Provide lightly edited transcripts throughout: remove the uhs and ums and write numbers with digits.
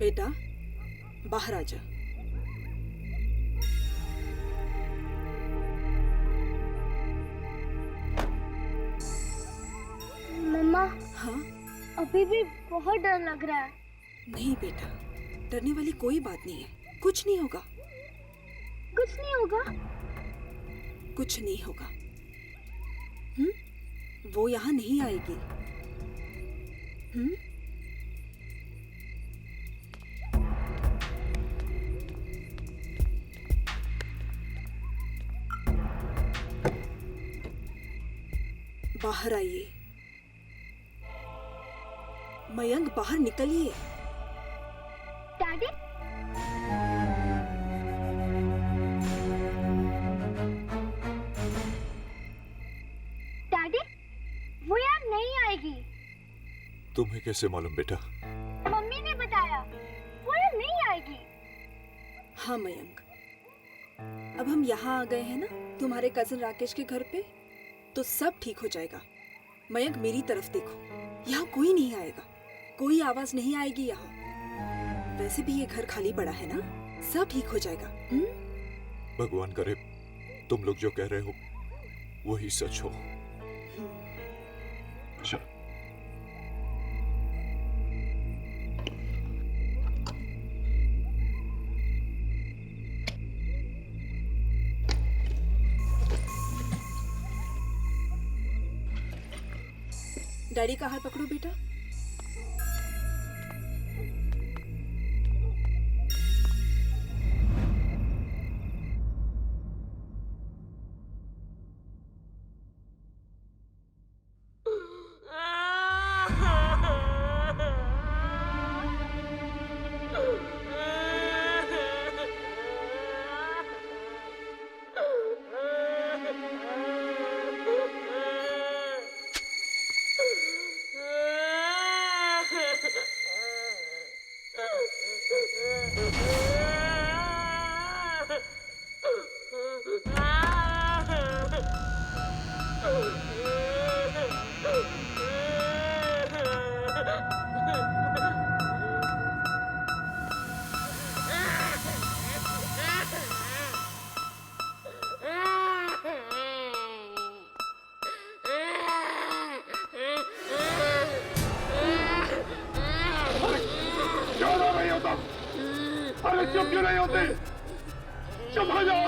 बेटा बाहर आ जा। मम्मा, हाँ? अभी भी बहुत डर लग रहा है। नहीं बेटा, डरने वाली कोई बात नहीं है, कुछ नहीं होगा। कुछ नहीं होगा? कुछ नहीं होगा। वो यहाँ नहीं आएगी। बाहर आइए। मयंक बाहर निकलिए। डैडी, डैडी, वो यार नहीं आएगी। तुम्हें कैसे मालूम बेटा? मम्मी ने बताया, वो यार नहीं आएगी। हाँ मयंक, अब हम यहाँ आ गए हैं ना तुम्हारे कजिन राकेश के घर पे, तो सब ठीक हो जाएगा। मयंक मेरी तरफ देखो, यहाँ कोई नहीं आएगा, कोई आवाज नहीं आएगी यहाँ। वैसे भी ये घर खाली पड़ा है ना, सब ठीक हो जाएगा। भगवान करे तुम लोग जो कह रहे हो वही सच हो। चल। डैडी का हाथ पकड़ो बेटा। अरे चुप क्यों नहीं होते? चुप हो जाओ।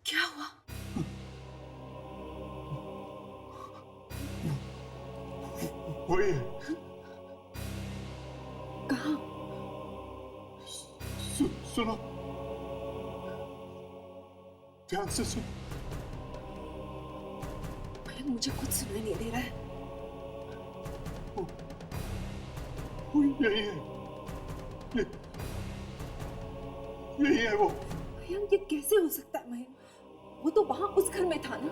क्या हुआ? वही है। कहाँ? सुनो, ध्यान से सुन। मयंक मुझे कुछ सुनाई नहीं दे रहा है। यही है, यही है वो। मयंक ये कैसे हो सकता है मयंक? वो तो वहां उस घर में था ना।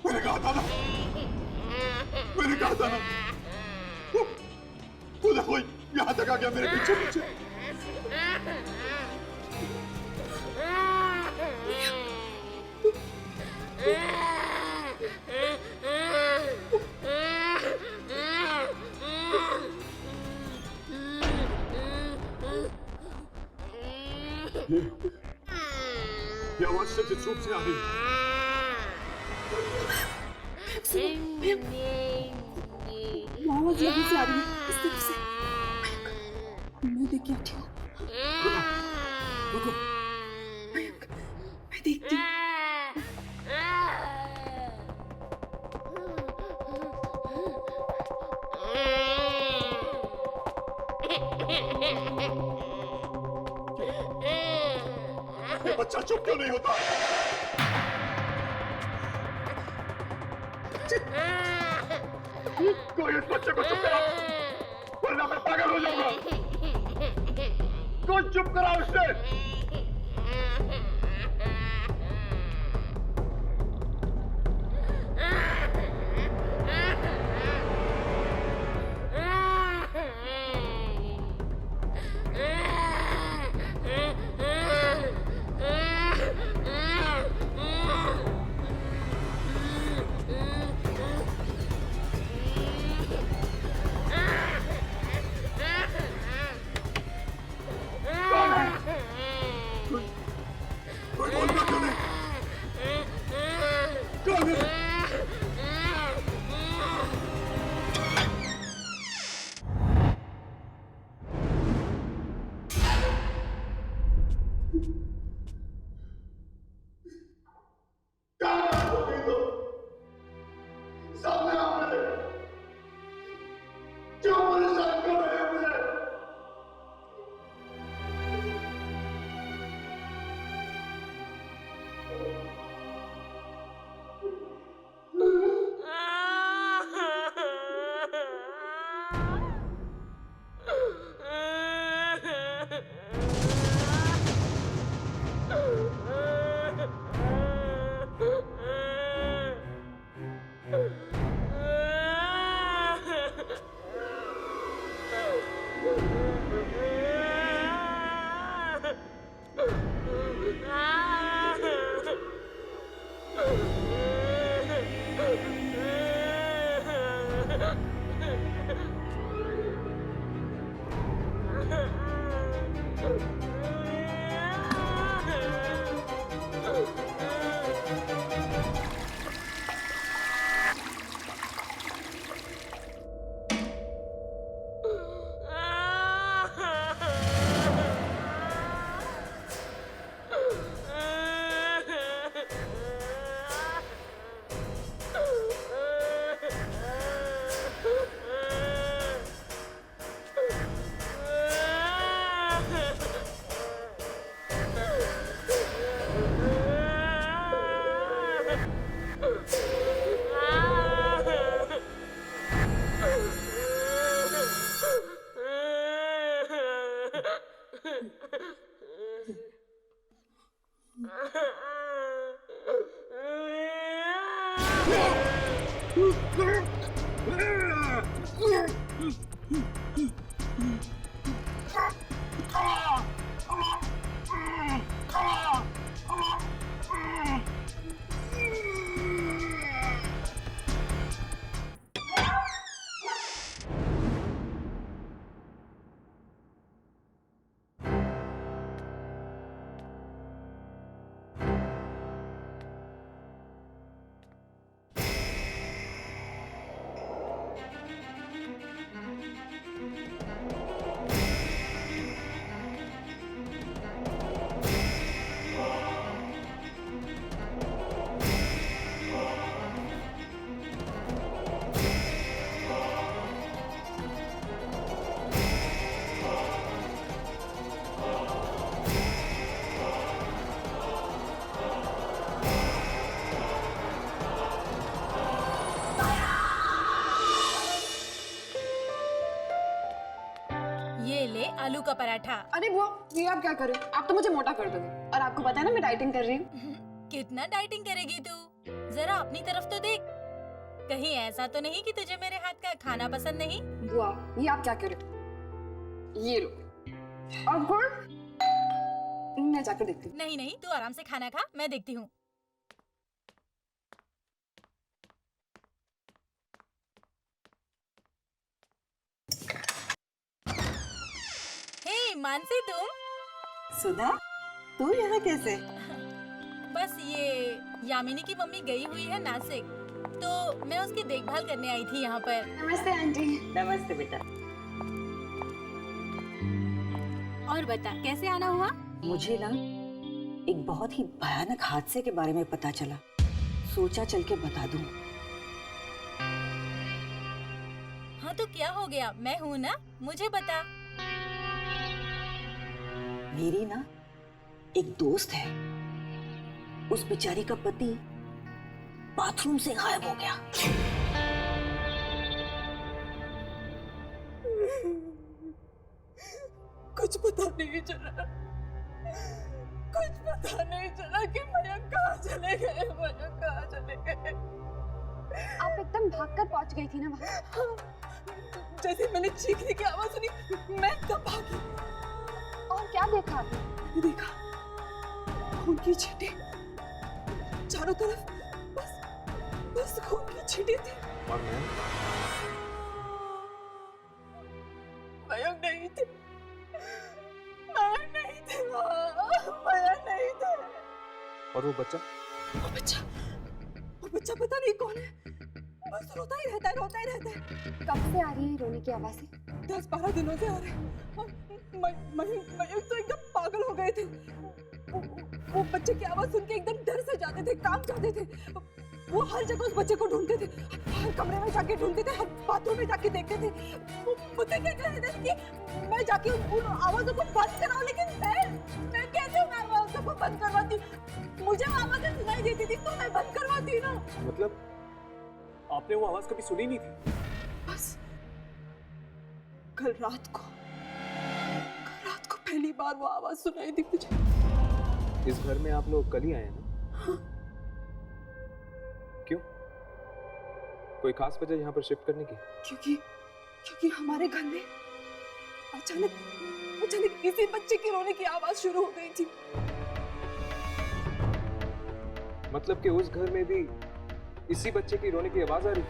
मैंने कहा था ना, मैंने कहा था ना। वो देखो यहाँ तक आ गया मेरे पीछे पीछे। ये आवाज सचित रूप से आ रही है। वो आवाज यहाँ से आ रही है, इस तरफ से। मैं देख के आती हूँ। रुको, मयंक, मैं देखती हूँ। ये बच्चा चुप क्यों नहीं होता? कोई इस बच्चे को चुप कराओ, वरना मैं पागल हो जाऊंगा। कोई चुप कराओ इसे। कोई बोलता क्यों नहीं? कौन है? कहाँ हो गई तुम? सामने आओ मेरे। क्यों परेशान कर रहे हो मुझे? ये ले आलू का पराठा। अरे बुआ, ये आप क्या कर रहे हो? आप तो मुझे मोटा कर दोगे। और आपको पता है ना मैं डाइटिंग कर रही हूँ। कितना डाइटिंग करेगी तू? जरा अपनी तरफ तो देख। कहीं ऐसा तो नहीं कि तुझे मेरे हाथ का खाना पसंद नहीं? बुआ, ये आप क्या कर रहे हो? ये लो। और गुड़? मैं जाकर देखती हूँ। नहीं नहीं, तू आराम से खाना खा, मैं देखती हूँ। हे मानसी, तुम? सुधा, तू यहाँ कैसे? बस ये यामिनी की मम्मी गई हुई है नासिक, तो मैं उसकी देखभाल करने आई थी यहाँ पर। नमस्ते आंटी। नमस्ते बेटा। और बता, कैसे आना हुआ? मुझे ना एक बहुत ही भयानक हादसे के बारे में पता चला, सोचा चल के बता दूं। हाँ तो क्या हो गया? मैं हूँ ना, मुझे बता। मेरी ना एक दोस्त है, उस बेचारी का पति बाथरूम से गायब हो गया। कुछ पता नहीं चला, कुछ पता नहीं चला कि मयंक कहाँ चले गए, मयंक कहाँ चले गए। आप एकदम भागकर पहुंच गई थी ना वहाँ। जैसे मैंने चीखने की आवाज सुनी, मैं तब भागी। और क्या देखा आपने? देखा खून की छींटे चारों तरफ, बस बस खून की छींटे थी। और मैं मयंक नहीं थे, मयंक नहीं थे वहाँ, मयंक नहीं थे। और वो बच्चा वो बच्चा पता नहीं कौन है, बस रोता ही रहता है, रोता ही रहता है। कब से आ रही है रोने की आवाज़ें? 10-12 दिनों से आ रहे हैं। मयंक तो एकदम पागल हो गए थे। वो बच्चे की आवाज सुन के एकदम डर से जाते थे, कांप जाते थे। वो हर जगह उस बच्चे को ढूंढते थे, हर कमरे में जाके ढूंढते थे, हर बाथरूम में जाके देखते थे। वो मुझसे क्या कह रहे थे कि मैं जाके उन आवाजों को बंद कराऊं, लेकिन मैं कैसे उन आवाजों को बंद करवाती? मुझे वो आवाजें सुनाई देती थी तो मैं बंद करवाती ना। मतलब आपने वो आवाज कभी सुनी नहीं थी? बस कल रात को पहली बार वो आवाज सुनाई दी मुझे। इस घर में आप लोग कल ही आए हैं ना? हाँ। क्यों? कोई खास वजह यहाँ पर शिफ्ट करने की? क्योंकि हमारे घर में अचानक किसी बच्चे की रोने की आवाज शुरू हो गई थी। मतलब कि उस घर में भी इसी बच्चे की रोने की आवाज आ रही थी?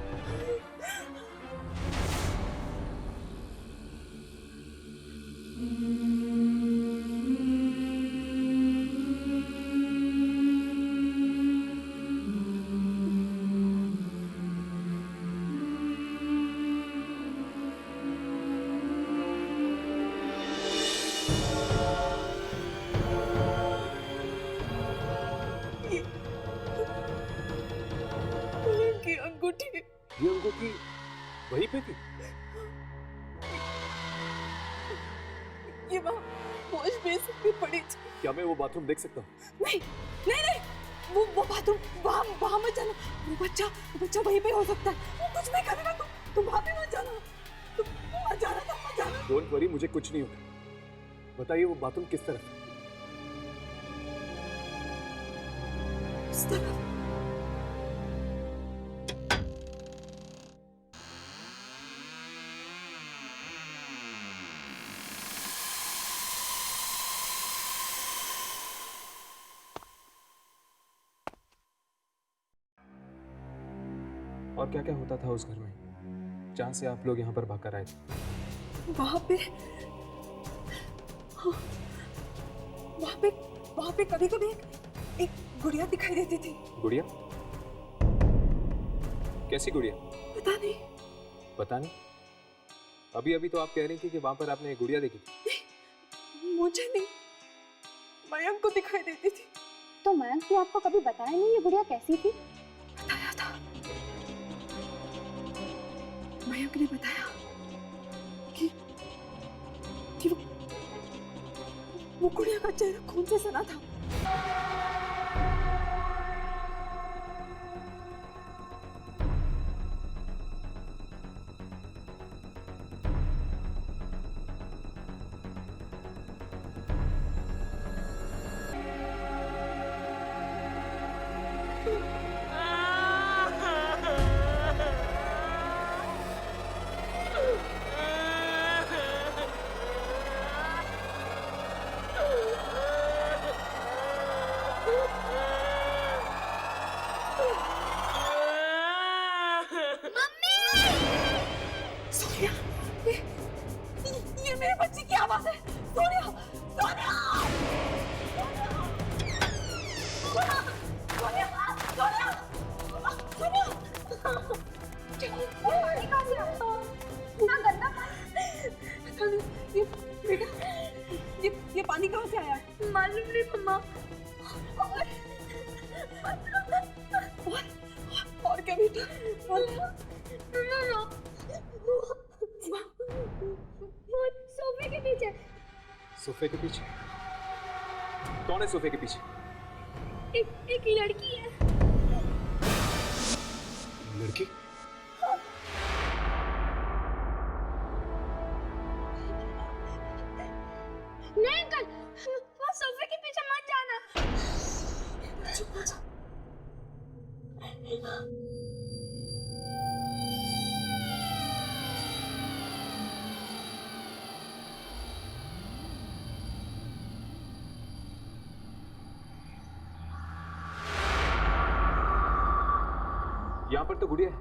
की अंगूठी ये अंगूठी वहीं पे थी? ये वहाँ वॉश बेसिन में पड़ी थी। क्या मैं वो बाथरूम देख सकता हूँ? नहीं नहीं नहीं, वो बाथरूम वहाँ मत जाना। वो बच्चा वहीं पे हो सकता है, वो कुछ नहीं करेगा। तुम वहाँ पे मत जाना, तुम मत जाना। डोंट वरी, मुझे कुछ नहीं होगा। बताइए वो बाथरूम किस तरफ है? इस तरफ। और क्या क्या होता था उस घर में जहाँ से आप लोग यहाँ पर भागकर आए थे? वहाँ पे कभी कभी एक गुड़िया दिखाई देती थी। गुड़िया? कैसी गुड़िया? पता नहीं। अभी अभी तो आप कह रही थी कि वहां पर आपने एक गुड़िया देखी थी। मुझे नहीं, मयंक को दिखाई देती थी। तो मयंक ने आपको कभी बताया नहीं ये गुड़िया कैसी थी? बताया था, मयंक ने बताया कि वो गुड़िया का चेहरा खून से सना था। मेरे बच्चे की आवाज है। सोनिया, सोनिया, सोनिया, सोनिया, सोनिया, पानी कहाँ से आया? इतना गंदा पानी। ये बेटा, ये पानी कहाँ से आया? मालूम नहीं मम्मा। और क्या बेटा? और वो सोफे के पीछे। सोफे के पीछे? कौन है सोफे के पीछे? एक लड़की है। लड़की? नहीं अंकल, वो सोफे के पीछे मत जाना। यहाँ पर तो गुड़िया है।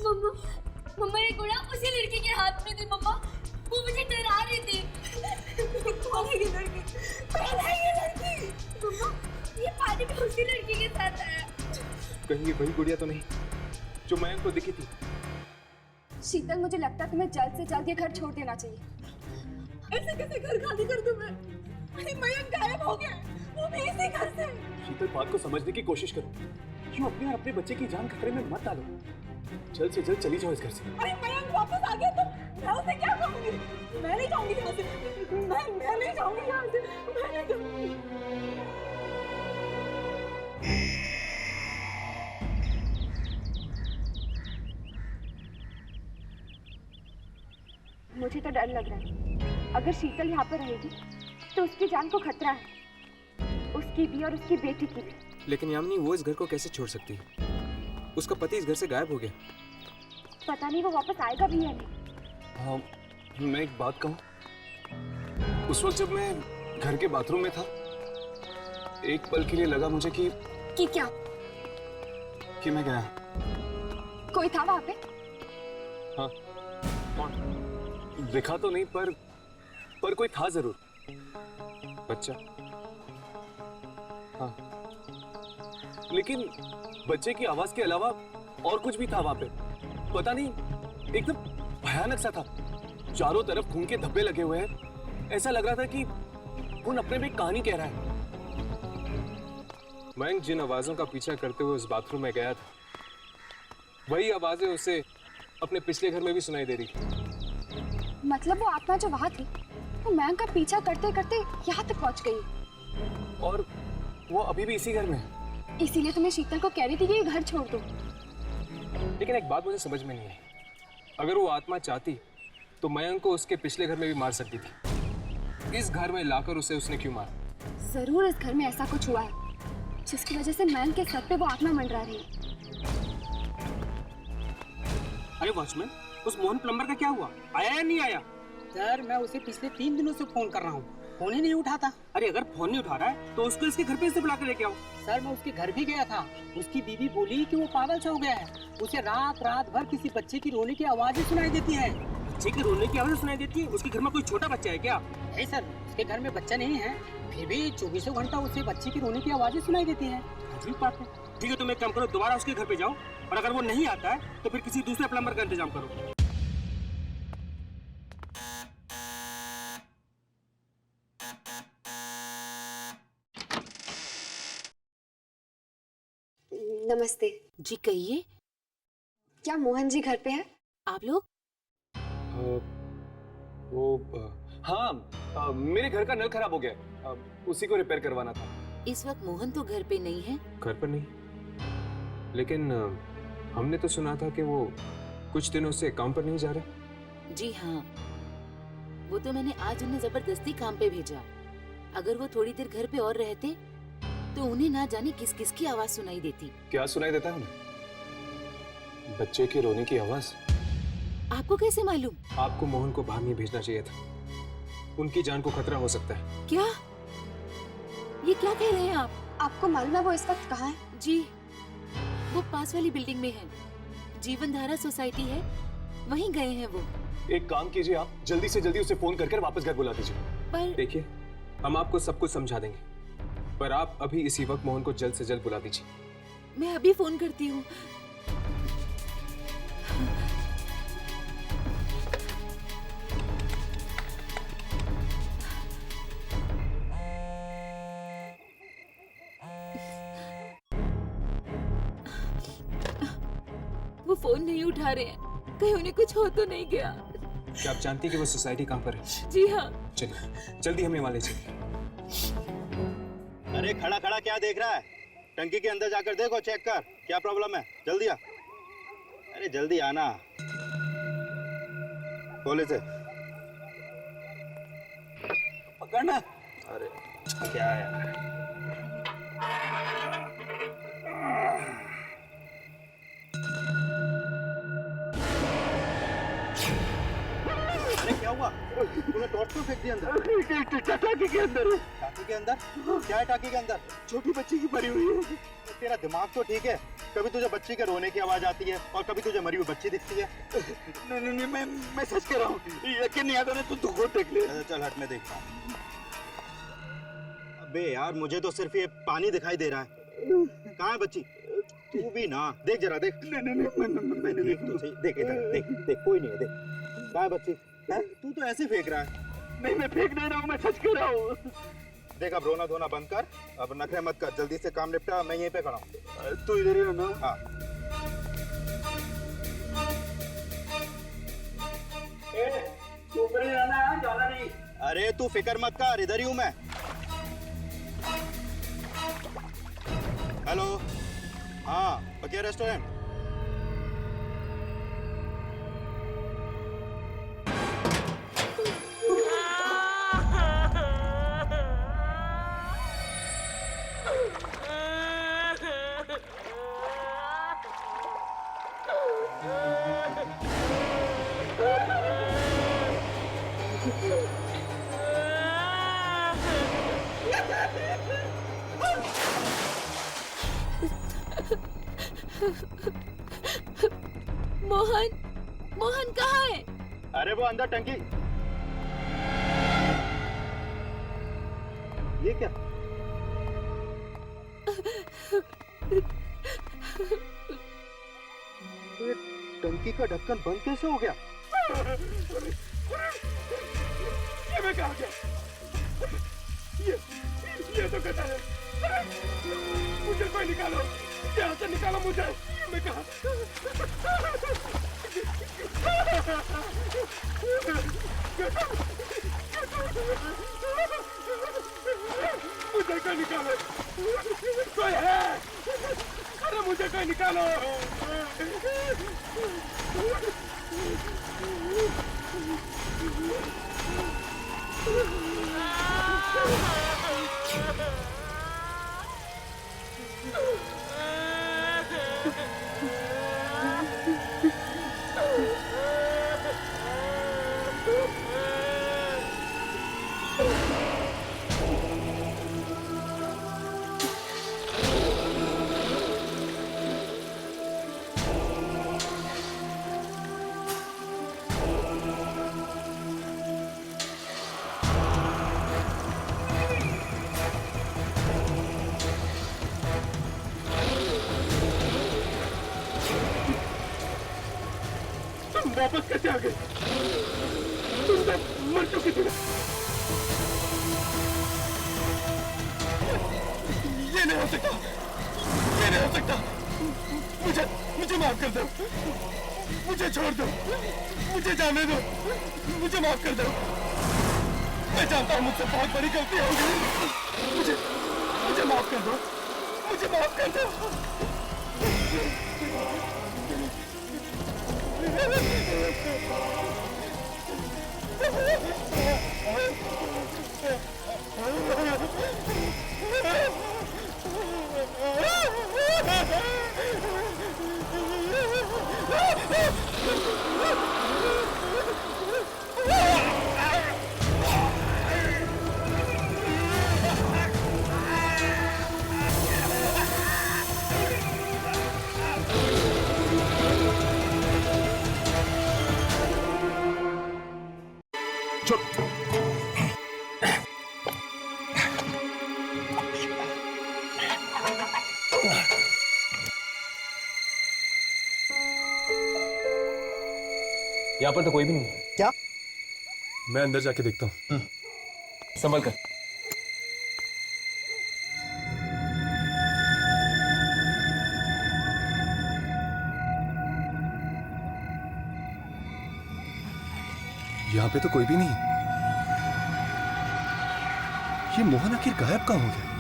मम्मा, मम्मा ये गुड़ा उसी लड़की के हाथ में थी मम्मा। वो मुझे डरा रही थी। कौन है ये लड़की? कौन है ये लड़की? मम्मा, ये पानी में उसी लड़की के साथ आया। कहीं ये वही गुड़िया तो नहीं जो मयंक को दिखी थी? शीतल, मुझे लगता है तुम्हें जल्द से जल्द ये घर छोड़ देना चाहिए। ऐसे कैसे घर खाली कर दूं मैं? अरे मयंक गायब हो गया, वो भी इसी घर से। शीतल, बात को समझने की कोशिश करो। क्यों अपने और अपने बच्चे की जान खतरे में मत डालो। जल्द से जल्द चली जाओ इस घर से। अरे मयंक वापस आ गया तो मैं उसे क्या कहूंगी? मैं नहीं जाऊंगी यहाँ से। मैं नहीं जाऊंगी यहाँ से। मैं नहीं जाऊंगी। मुझे तो डर लग रहा है। अगर शीतल यहाँ पर रहेगी तो उसकी जान को खतरा है, उसकी भी और उसकी बेटी की भी। लेकिन यामिनी, वो इस घर को कैसे छोड़ सकती है? उसका पति इस घर से गायब हो गया। पता नहीं वो वापस आएगा भी या नहीं। हाँ, मैं एक बात कहूँ। उस वक्त जब मैं घर के बाथरूम में था, एक पल के लिए लगा मुझे कि क्या? कि मैं गया। कोई था वहाँ पे? हाँ। कौन? दिखा तो नहीं, पर कोई था जरूर। बच्चा? हाँ, लेकिन बच्चे की आवाज के अलावा और कुछ भी था वहां पे। पता नहीं, एकदम भयानक सा था। चारों तरफ खून के धब्बे लगे हुए हैं। ऐसा लग रहा था कि खून अपने में एक कहानी कह रहा है। मयंक जिन आवाजों का पीछा करते हुए उस बाथरूम में गया था, वही आवाजें उसे अपने पिछले घर में भी सुनाई दे रही थी। मतलब वो आत्मा जो वहाँ थी, वो मयंक का पीछा करते करते यहाँ तक पहुँच गई। और वो अभी भी इसी घर में है। इसीलिए तुम्हें शीतल को कह रही थी कि ये घर छोड़ दो। लेकिन एक बात मुझे समझ में नहीं आई। अगर वो आत्मा चाहती तो मयंक को उसके पिछले घर में भी मार सकती थी। इस घर में लाकर उसे उसने क्यों मारा? जरूर इस घर में ऐसा कुछ हुआ है जिसकी वजह से मयंक के सर पे वो आत्मा मंडरा रही है। अरे वॉचमैन, उस मोहन प्लम्बर का क्या हुआ? आया या नहीं आया? सर, मैं उसे पिछले 3 दिनों से फोन कर रहा हूँ, फोन ही नहीं उठाता। अरे अगर फोन नहीं उठा रहा है तो उसको इसके घर पे से बुला के लेके आओ। सर, मैं उसके घर भी गया था। उसकी बीवी बोली कि वो पागल सा हो गया है। उसे रात रात भर किसी बच्चे की रोने की आवाजें सुनाई देती है। बच्चे की रोने की आवाज सुनाई देती है? उसके घर में कोई छोटा बच्चा है क्या? नहीं सर, उसके घर में बच्चा नहीं है, फिर भी 24 घंटा उसे बच्चे की रोने की आवाजें सुनाई देती है। अजीब बात है। ठीक है, तुम एक काम करो, दोबारा उसके घर पे जाओ, और अगर वो नहीं आता है तो फिर किसी दूसरे प्लम्बर का इंतजाम करो। नमस्ते जी कहिए। क्या मोहन जी घर पे है? आप लोग? हाँ, मेरे घर का नल खराब हो गया है। उसी को रिपेयर करवाना था। इस वक्त मोहन तो घर पे नहीं है। घर पर नहीं, लेकिन हमने तो सुना था कि वो कुछ दिनों से काम पर नहीं जा रहे। जी हाँ, वो तो मैंने आज उन्हें जबरदस्ती काम पे भेजा। अगर वो थोड़ी देर घर पे और रहते तो उन्हें ना जाने किस किस की आवाज सुनाई देती। क्या सुनाई देता है उन्हें? बच्चे के रोने की आवाज। आपको कैसे मालूम? आपको मोहन को बाहर नहीं भेजना चाहिए था, उनकी जान को खतरा हो सकता है। क्या? ये क्या कह रहे हैं आप? आपको मालूम है वो इस वक्त कहाँ है? जी, वो पास वाली बिल्डिंग में है। जीवन धारा सोसाइटी है, वहीं गए हैं वो। एक काम कीजिए, आप जल्दी से जल्दी उसे फोन करके वापस घर बुला दीजिए। पर देखिए, हम आपको सब कुछ समझा देंगे, पर आप अभी इसी वक्त मोहन को जल्द से जल्द बुला दीजिए। मैं अभी फोन करती हूँ। वो फोन नहीं उठा रहे हैं, कहीं उन्हें कुछ हो तो नहीं गया। क्या आप जानती हैं कि वो सोसाइटी कहाँ पर है? जी हाँ। चलिए जल्दी हमें वहाँ ले चलिए। अरे खड़ा खड़ा क्या देख रहा है? टंकी के अंदर जाकर देखो, चेक कर क्या प्रॉब्लम है। जल्दी आ। अरे जल्दी आना। खोले से पकड़ना। अरे क्या है? अरे क्या हुआ? तूने टॉर्च क्यों फेंक दिया अंदर? टाकी के अंदर। टाकी के अंदर? क्या है टाकी के अंदर? छोटी बच्ची की मरी हुई है। तेरा दिमाग तो ठीक है? कभी तुझे बच्ची के रोने की आवाज आती है और कभी तुझे मरी हुई बच्ची दिखती है। नहीं, मैं सच कह रहा हूँ, यकीन नहीं आता। तू खुद देख ले। चल हट, मैं देखता हूँ। अबे यार, मुझे तो सिर्फ ये पानी दिखाई दे रहा है। कहाँ है बच्ची? तू भी ना देख जरा, देख। मैंने देख इधर, देख कोई नहीं है। देख कहाँ है बच्ची? तू तो ऐसे फेंक रहा है। नहीं, मैं फेंक नहीं रहा हूँ, मैं सच कह रहा हूँ। देख, अब रोना धोना बंद कर, अब नखरे मत कर, जल्दी से काम निपटा। मैं यहीं पे खड़ा हूँ। तू इधर ही रहना। हाँ। तू ऊपर ही रहना है, जाना नहीं। अरे तू फिक्र मत कर, इधर ही हूँ मैं। हेलो, हाँ बकिया रेस्टोरेंट। मोहन कहाँ है? अरे वो अंदर टंकी। ये क्या? ये टंकी का ढक्कन बंद कैसे हो गया? ये मैं कहाँ गया? ये तो गधा है। मुझे कोई निकालो, यहाँ से निकालो मुझे। मैं कहाँ? मुझे कोई निकालो, कोई है? अरे मुझे कोई निकालो। वापस कैसे आ गए? तुम तो मर चुकी थी। ये नहीं हो सकता, ये नहीं हो सकता। मुझे माफ कर दो, मुझे छोड़ दो, मुझे जाने दो, मुझे माफ कर दो। मैं जानता हूँ मुझसे बहुत बड़ी गलती हो गई। मुझे माफ कर दो, मुझे माफ कर दो। यहाँ पर तो कोई भी नहीं है। क्या? मैं अंदर जाके देखता हूँ। संभल कर। यहाँ पे तो कोई भी नहीं। ये मोहन आखिर गायब कहाँ हो गया?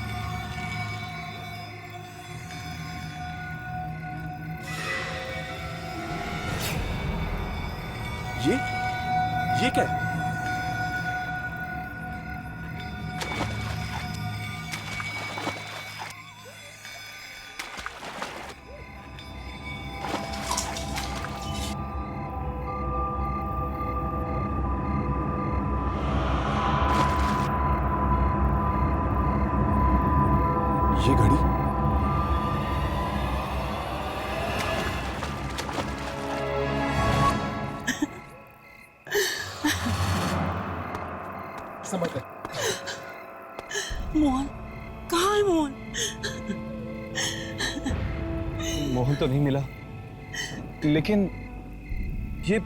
ये क्या है? ये घड़ी समझ गए। मोहन कहाँ है मोहन? मोहन तो नहीं मिला, लेकिन ये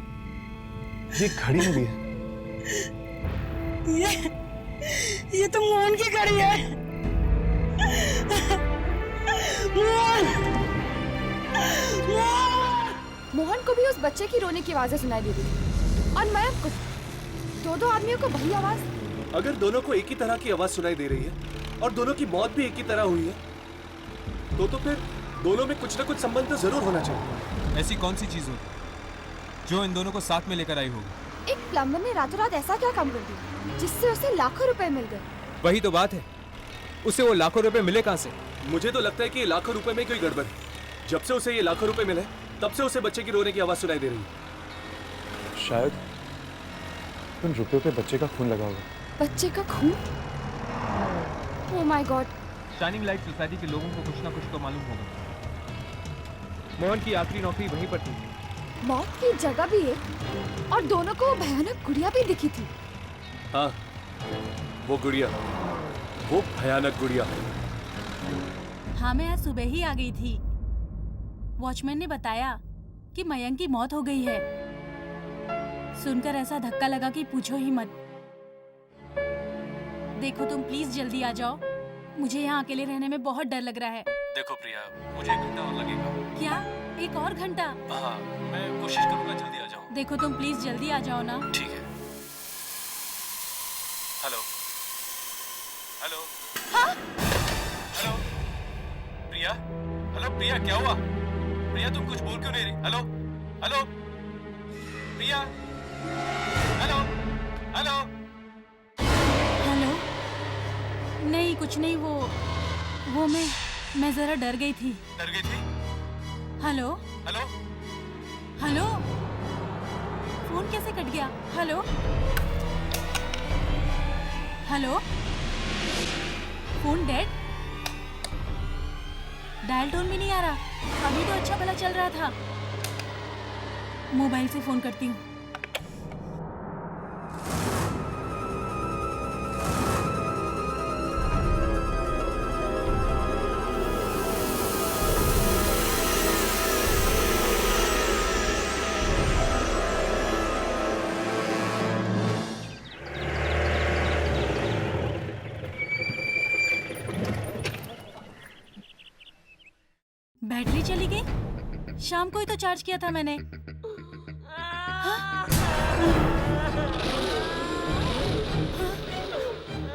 घड़ी मिली है। ये तो मोहन की घड़ी है। मोहन को भी उस बच्चे की रोने की आवाजें सुनाई दे रही थी और मयंक को। दो आदमियों को वही आवाज। अगर दोनों को एक ही तरह की आवाज सुनाई दे रही है और दोनों की मौत भी एक ही तरह हुई है, तो फिर दोनों में कुछ ना कुछ संबंध तो जरूर होना चाहिए। ऐसी कौन सी चीज होगी जो इन दोनों को साथ में लेकर आई होगी? एक प्लम्बर ने रातों रात ऐसा क्या काम कर दिया जिससे उसे लाखों रुपए मिल गए? वही तो बात है, उसे वो लाखों रुपए मिले कहाँ से? मुझे तो लगता है कि लाखों रुपए में कोई गड़बड़ है। जब से उसे ये लाखों रुपए मिले, तब से उसे बच्चे की रोने की आवाज सुनाई दे रही है। शायद उन रुपयों पे बच्चे का खून लगा होगा। बच्चे का खून? Oh my God. Shining light society के लोगों को कुछ ना कुछ तो मालूम होगा। मोहन की आखिरी नौकरी वहीं पर थी। मौत की जगह भी है और दोनों को भयानक गुड़िया भी दिखी थी। हाँ, वो गुड़िया, वो भयानक गुड़िया। हाँ, मैं आज सुबह ही आ गई थी। वॉचमैन ने बताया कि मयंक की मौत हो गई है। सुनकर ऐसा धक्का लगा कि पूछो ही मत। देखो तुम प्लीज जल्दी आ जाओ, मुझे यहाँ अकेले रहने में बहुत डर लग रहा है। देखो प्रिया, मुझे 1 घंटा और लगेगा। क्या? 1 और घंटा? हाँ, मैं कोशिश करूंगा जल्दी आ जाऊं। देखो तुम प्लीज जल्दी आ जाओ ना। ठीक है। Hello hello. हाँ? हेलो प्रिया, हेलो प्रिया, क्या हुआ? प्रिया तुम कुछ बोल क्यों नहीं रही? हेलो हेलो प्रिया, हेलो हेलो हेलो। नहीं कुछ नहीं, वो मैं जरा डर गई थी। डर गई थी? Hello hello hello. फोन कैसे कट गया? Hello hello. Phone dead? Dial tone भी नहीं आ रहा। अभी तो अच्छा भला चल रहा था। मोबाइल से फोन करती हूँ। बैटरी चली गई? शाम को ही तो चार्ज किया था मैंने। हाँ?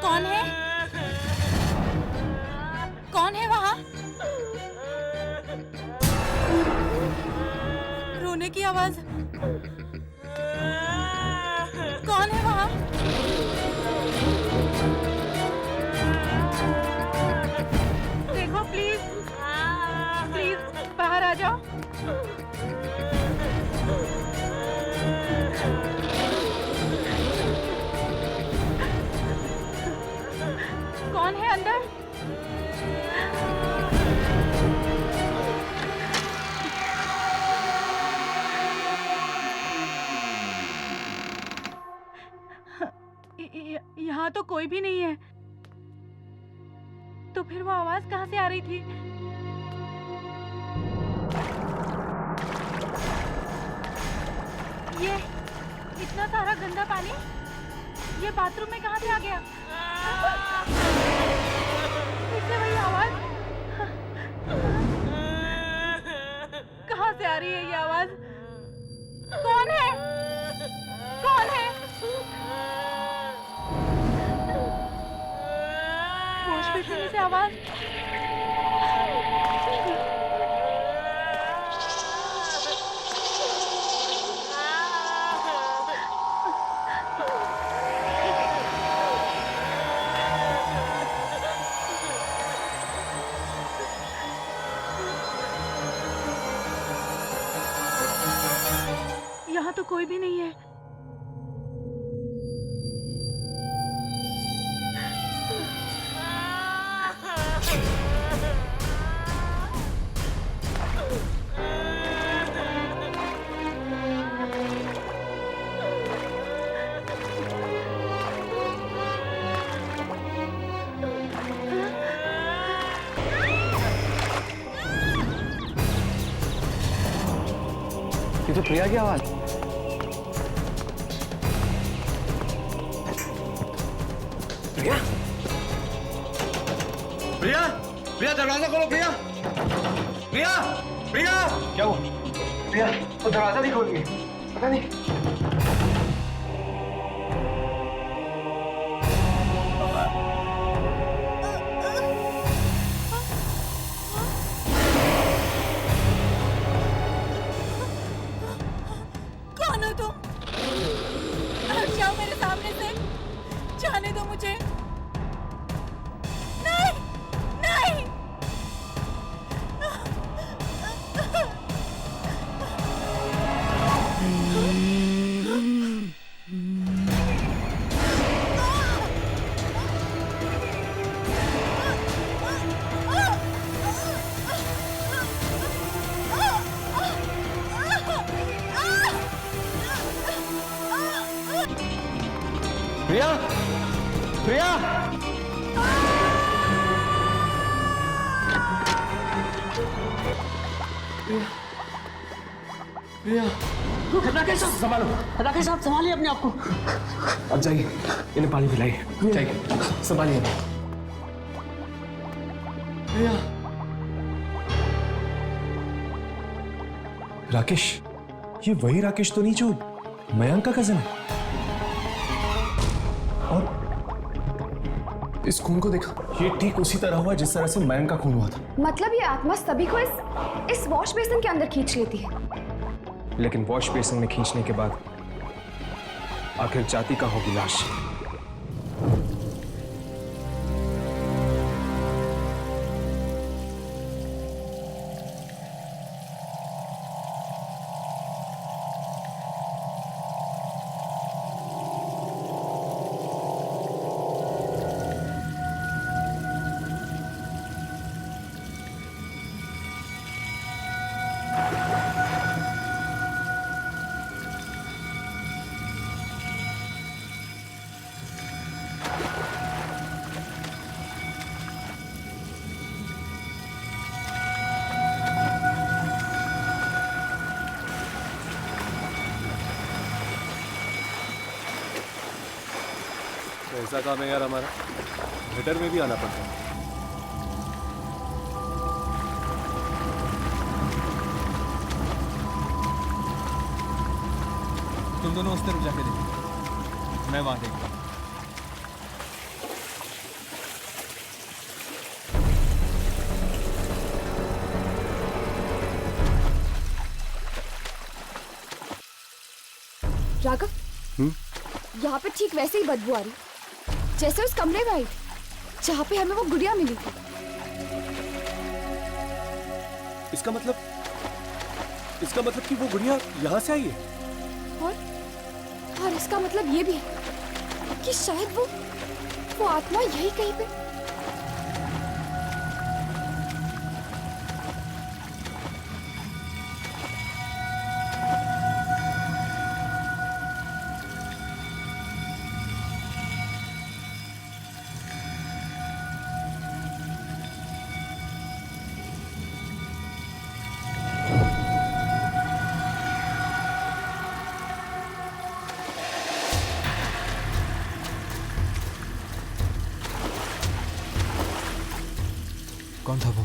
कौन है? कौन है वहाँ? रोने की आवाज। कौन है वहाँ? देखो प्लीज, प्लीज बाहर आ जाओ। कौन है अंदर? यहाँ तो कोई भी नहीं है। तो फिर वो आवाज कहाँ से आ रही थी? ये इतना सारा गंदा पानी ये बाथरूम में कहाँ से आ गया? फिर से वही आवाज। कहाँ से आ रही है ये आवाज? कौन है? कौन है? वॉश बेसिन में से आवाज। यहाँ तो कोई भी नहीं है। ये तो प्रिया की आवाज। प्रिया, प्रिया, प्रिया दरवाजा खोलो। प्रिया, प्रिया, प्रिया। क्या हुआ? प्रिया वो दरवाजा नहीं खोल रही है। पता नहीं। कौन हो तुम? हट जाओ मेरे सामने से। जाने दो मुझे। नहीं, नहीं। प्रिया, प्रिया। प्रिया, राकेश साहब संभालो। राकेश साहब संभालिए अपने आप को। अब जाइए, इन्हें पानी पिलाइए। जाइए, संभालिए। प्रिया। राकेश, ये वही राकेश तो नहीं जो मयंक का कजन है? और इस खून को देखा, ये ठीक उसी तरह हुआ जिस तरह से मयंक का खून हुआ था। मतलब ये आत्मा सभी को इस वॉश बेसिन के अंदर खींच लेती है। लेकिन वॉश बेसिन में खींचने के बाद आखिर जाति का होगी लाश। ऐसा काम है यार हमारा, थिएटर में भी आना पड़ता है। तुम दोनों उस तरफ जाके देखो, मैं वहां देखता हूँ। राघव, यहाँ पे ठीक वैसे ही बदबू आ रही जैसे उस कमरे में आई जहाँ पे हमें वो गुड़िया मिली थी। इसका मतलब कि वो गुड़िया यहाँ से आई है। और इसका मतलब ये भी है कि शायद वो आत्मा यही कहीं पे। कौन था वो?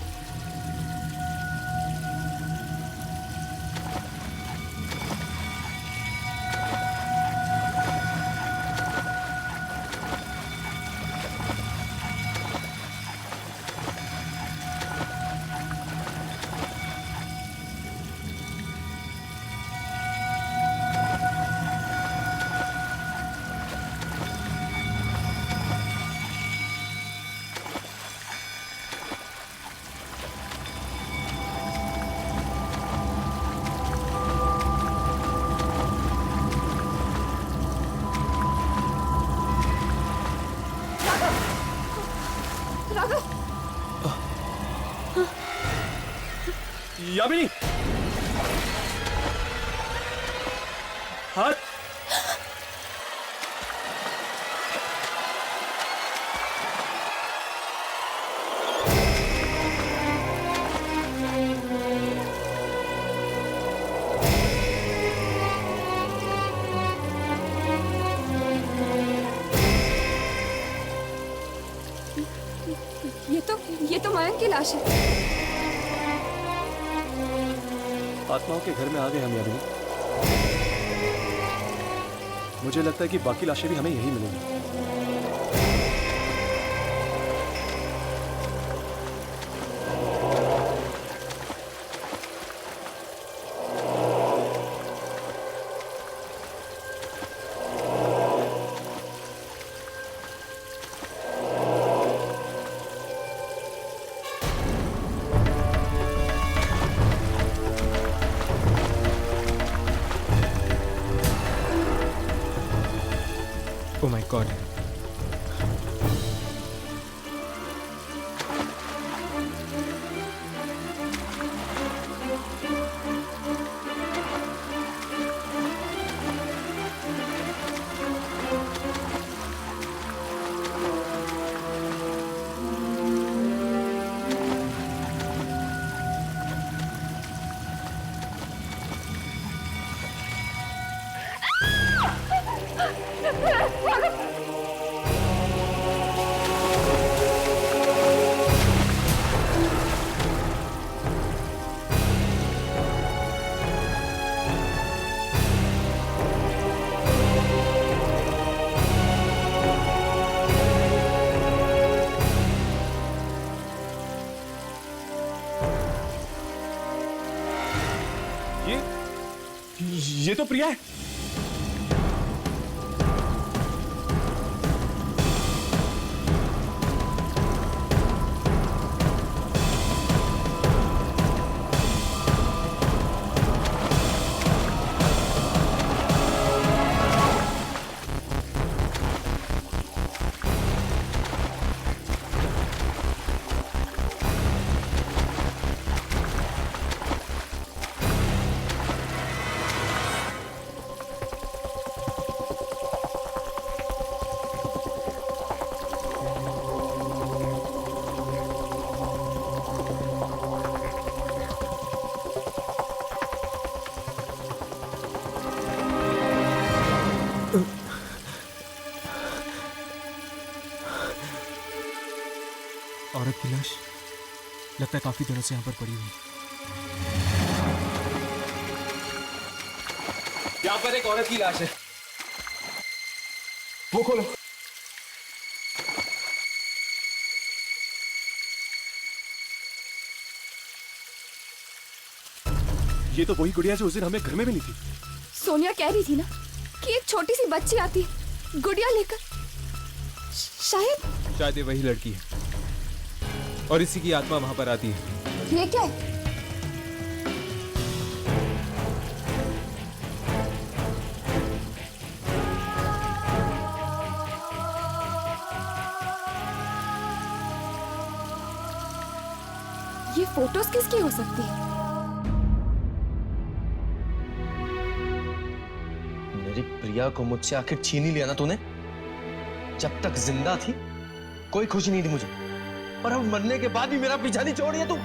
यामिनी, हाथ। ये तो मयंक की लाश है। आत्माओं के घर में आ गए हम यामिनी। मुझे लगता है कि बाकी लाशें भी हमें यही मिलेंगी। Oh my God. ये तो प्रिया है। औरत की लाश लगता है काफी दिनों से यहाँ पर पड़ी हुई। यहाँ पर एक औरत की लाश है। वो खोलो। ये तो वही गुड़िया जो उस दिन हमें घर में मिली थी। सोनिया कह रही थी ना कि एक छोटी सी बच्ची आती है गुड़िया लेकर। शायद ये वही लड़की है और इसी की आत्मा वहां पर आती है। ये क्या है? ये फोटोज किसकी हो सकती है? मेरी प्रिया को मुझसे आखिर छीन ही लिया ना तूने। जब तक जिंदा थी कोई खुशी नहीं थी मुझे, और अब मरने के बाद भी मेरा पीछा नहीं छोड़ दिया तू।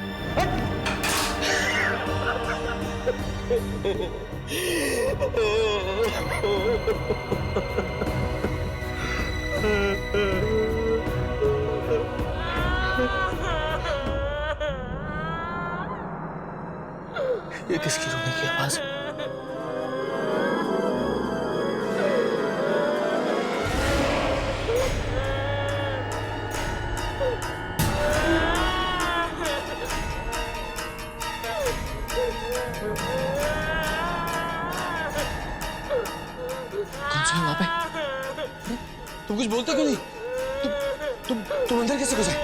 ये किसकी रोने की आवाज है? कौन सा है वहां पे? तुम कुछ बोलते क्यों नहीं? तुम अंदर कैसे घुसे?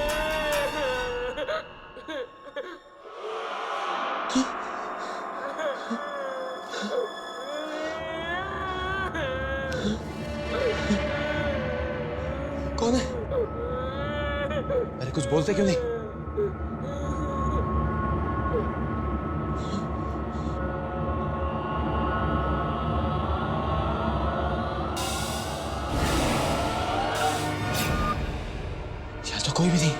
कौन है? अरे कुछ बोलते क्यों नहीं? यहाँ तो कोई भी नहीं।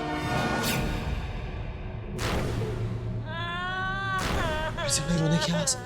फिर से मेरे रोने की आवाज।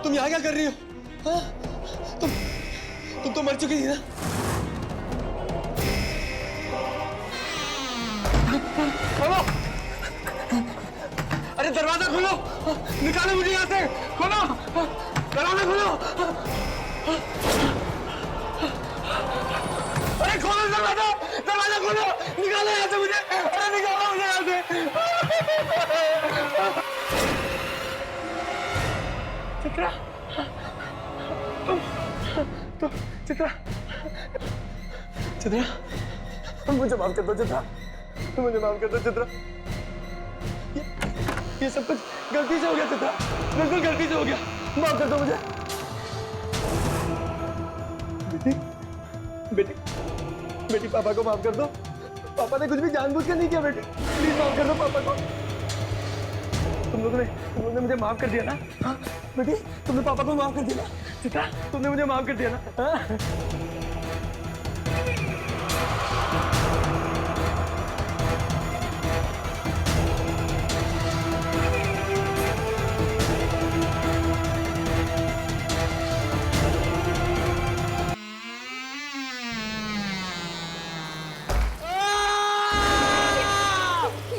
तुम यहाँ क्या कर रही हो? हाँ? तुम तो मर चुकी थी ना? खोलो! अरे दरवाजा खोलो! निकालो मुझे यहाँ से! खोलो! दरवाजा खोलो! अरे खोलो दरवाजा! दरवाजा खोलो! निकालो यहाँ से मुझे! अरे निकालो मुझे यहाँ से! चित्रा! चित्रा! चित्रा! मुझे माफ कर दो चित्रा! मुझे माफ कर दो चित्रा! ये सब कुछ गलती से हो गया चित्रा! बिल्कुल गलती से हो गया! माफ कर दो मुझे! बेटी पापा को माफ कर दो। पापा ने कुछ भी जानबूझकर नहीं किया बेटी। प्लीज माफ कर दो पापा को। तुम लोगों ने मुझे माफ कर दिया ना? हाँ बेटी तुमने पापा को माफ कर दिया ना? चित्रा तुमने मुझे माफ कर दिया ना? हाँ?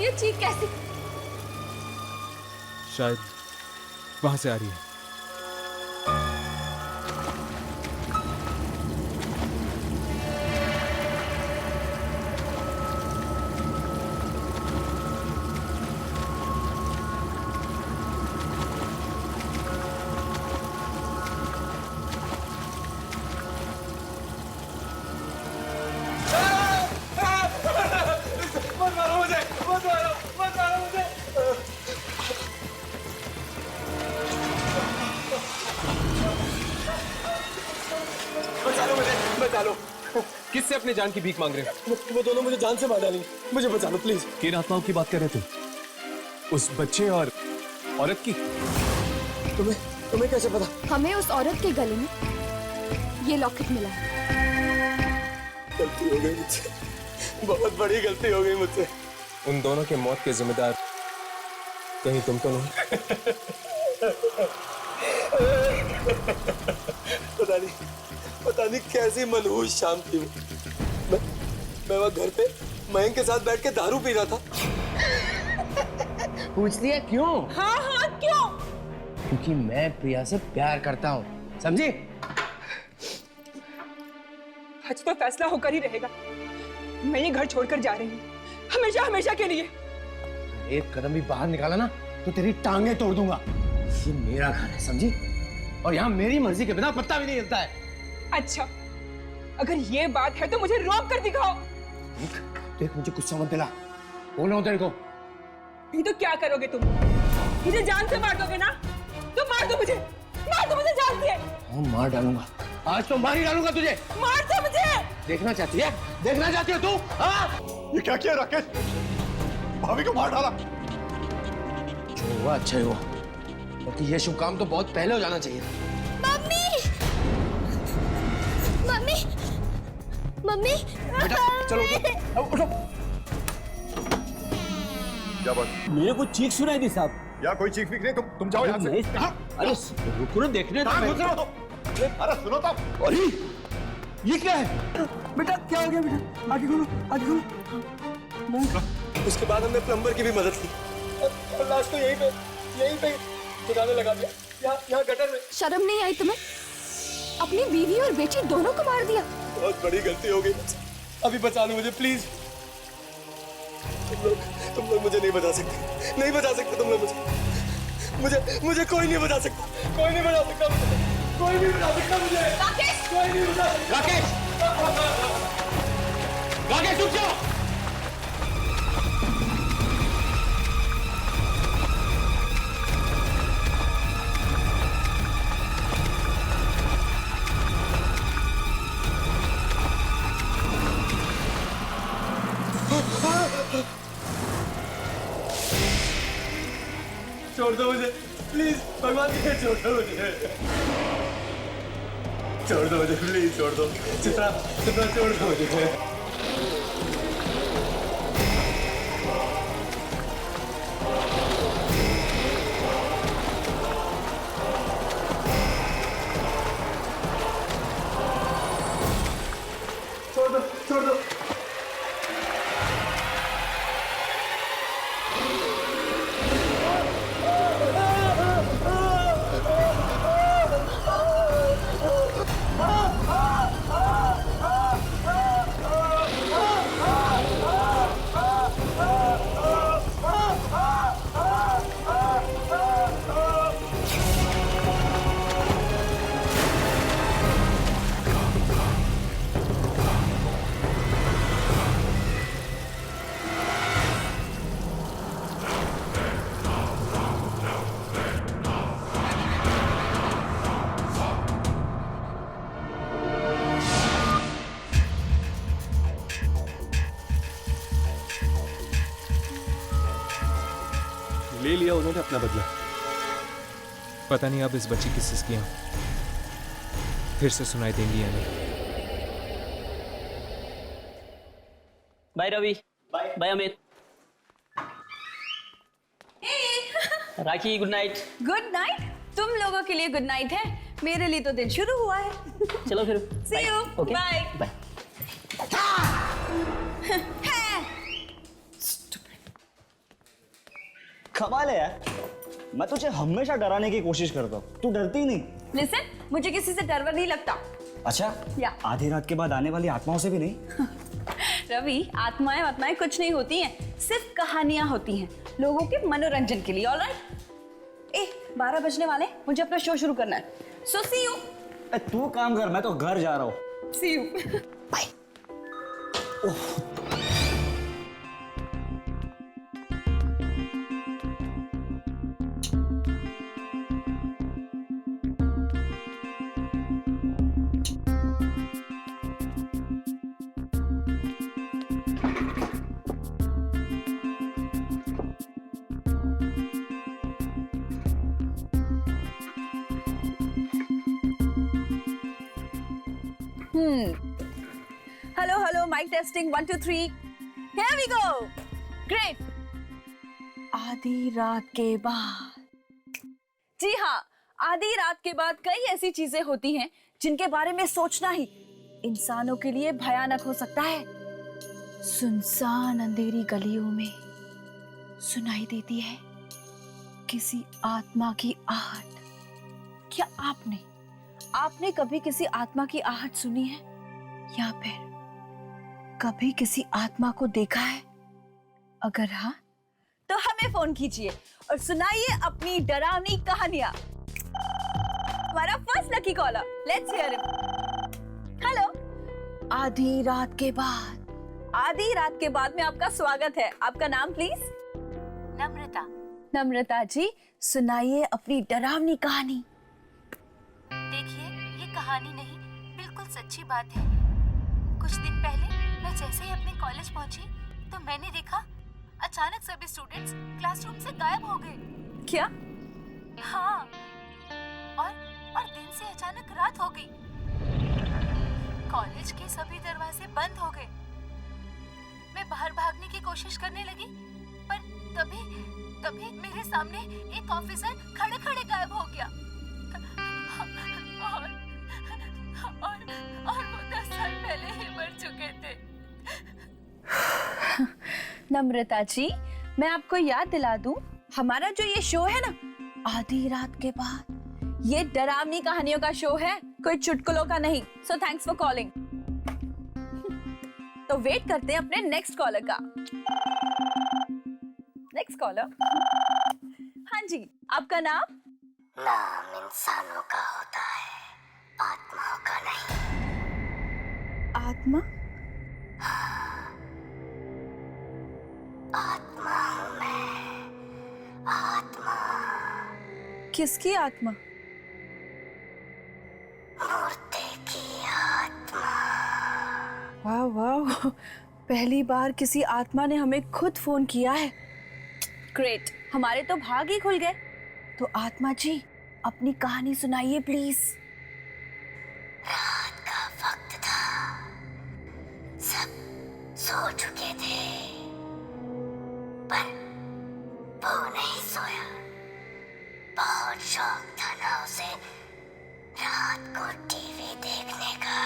ये चीख कैसे? शायद वहां से आ रही है। अपने जान की भीख मांग रहे हो? वो दोनों मुझे जान से मार डालेंगे, मुझे बचा लो प्लीज। किन आत्माओं की बात कर रहे थे? उस बच्चे और औरत की? तुम्हें कैसे पता? हमें उस औरत के गले में ये लॉकेट मिला है। गलती हो गई मुझसे, बहुत बड़ी गलती हो गई मुझसे। उन दोनों के मौत के जिम्मेदार कहीं तुम तो नहीं? पता नहीं कैसी मनहूस शाम थी वो। मैं वहाँ घर पे मयंक के साथ बैठ के दारू पी रहा था। पूछती है क्यों? हाँ क्यों? क्योंकि मैं प्रिया से प्यार करता हूँ, समझी? आज तो फैसला होकर ही रहेगा। मैं ये घर छोड़कर जा रही हूँ, हमेशा हमेशा के लिए। एक कदम भी बाहर निकाला ना तो तेरी टांगे तोड़ दूंगा। ये मेरा घर है, समझी? और यहाँ मेरी मर्जी के बिना पत्ता भी नहीं हिलता है। अच्छा, अगर ये बात है तो मुझे रोक कर दिखाओ। देख मुझे गुस्सा मत दिला, बोल रहा हूँ तेरे को। नहीं तो क्या करोगे तुम? मुझे जान से मार दोगे ना? तो मार दो मुझे जान से। हाँ मार डालूंगा, आज तो मार ही डालूंगा तुझे। मार दो मुझे। देखना चाहती है? देखना चाहती हो तू? हाँ? ये क्या किया राकेश? भाभी को मार डाला। जो हुआ अच्छा ही हुआ, क्योंकि ये शुभ काम तो बहुत पहले हो जाना चाहिए था। मम्मी बेटा चलो उठो। क्या बात? मेरे को चीख सुनाई दी साहब। या कोई चीख फिक नहीं, तुम जाओ यहाँ से। अरे रुको ना, देखने दो। अरे सुनो तो। अरे ये क्या है? बेटा क्या हो गया? बेटा आगे खोलो। उसके बाद हमने प्लम्बर की भी मदद की और लास्ट को यहीं पे ठिकाने लगा दिया, यहाँ गटर में। शर्म नहीं आई तुम्हें? अपनी बीवी और बेटी दोनों को मार दिया। बहुत बड़ी गलती हो गई मुझसे, अभी बचा लो मुझे प्लीज। तुम लोग मुझे नहीं बचा सकते, तुम लोग मुझे कोई नहीं बचा सकता, कोई नहीं बचा सकता मुझे। राकेश! कोई नहीं बचा सकता। राकेश रुक जाओ। छोड़ दो मुझे प्लीज, भगवान की छोड़ दो मुझे प्लीज, छोड़ दो चित्रा, छोड़ दो मुझे। छोड़ दो। ले लिया उन्होंने अपना बदला। पता नहीं अब इस बच्ची की सिसकियां फिर से सुनाई देंगी या नहीं। Bye Ravi, bye Amit. Rakhi good night. Good night? तुम लोगों के लिए गुड नाइट है, मेरे लिए तो दिन शुरू हुआ है। चलो फिर See you. Okay Bye. Bye. कमाल है यार, मैं तुझे हमेशा डराने की कोशिश करता हूँ, तू डरती ही नहीं। लिसन, मुझे किसी से डर नहीं लगता। अच्छा या आधी रात के बाद आने वाली आत्माओं से भी नहीं? रवि, आत्माएं कुछ नहीं होती हैं, सिर्फ कहानियां होती हैं लोगों के मनोरंजन के लिए। ऑलराइट? 12 बजने वाले, मुझे अपना शो शुरू करना है। So see you. तू काम कर, मैं तो घर जा रहा हूँ। See you. Bye. Hello hello, mike testing 1 2 3, here we go. Great. आधी रात के बाद, जी हाँ, आधी रात के बाद कई ऐसी चीजें होती हैं जिनके बारे में सोचना ही इंसानों के लिए भयानक हो सकता है। सुनसान अंधेरी गलियों में सुनाई देती है किसी आत्मा की आहट। क्या आपने कभी किसी आत्मा की आहट सुनी है, या फिर कभी किसी आत्मा को देखा है? अगर हाँ, तो हमें फोन कीजिए और सुनाइए अपनी डरावनी कहानियां। हमारा first lucky caller, let's hear him. Hello. आधी रात के बाद में आपका स्वागत है। आपका नाम प्लीज? नम्रता। नम्रता जी, सुनाइए अपनी डरावनी कहानी। देखिए, ये कहानी नहीं, बिल्कुल सच्ची बात है। कुछ दिन पहले मैं जैसे ही अपने कॉलेज पहुंची तो मैंने देखा अचानक सभी स्टूडेंट्स क्लासरूम से गायब हो गए। क्या? हाँ, और दिन से अचानक रात हो गई। कॉलेज के सभी दरवाजे बंद हो गए। मैं बाहर भागने की कोशिश करने लगी, पर तभी मेरे सामने एक ऑफिसर खड़े गायब हो गया। और वो 10 साल पहले ही मर चुके थे। नम्रता जी, मैं आपको याद दिला दूं, हमारा जो ये शो है ना, आधी रात के बाद, ये डरावनी कहानियों का शो है, कोई चुटकुलों का नहीं। So thanks for calling. तो वेट करते हैं अपने नेक्स्ट कॉलर का। Next collar. हाँ जी, आपका नाम? नाम इंसानों का होता है, आत्माओं का नहीं। आत्मा? आत्मा हूँ मैं, आत्मा। किसकी आत्मा? मूर्ति की आत्मा। वाह वाह, पहली बार किसी आत्मा ने हमें खुद फोन किया है। ग्रेट, हमारे तो भाग ही खुल गए। तो आत्मा जी, अपनी कहानी सुनाइए प्लीज। रात का वक्त था, सब सो चुके थे, पर वो नहीं सोया। बहुत शौक था ना उसे रात को टीवी देखने का।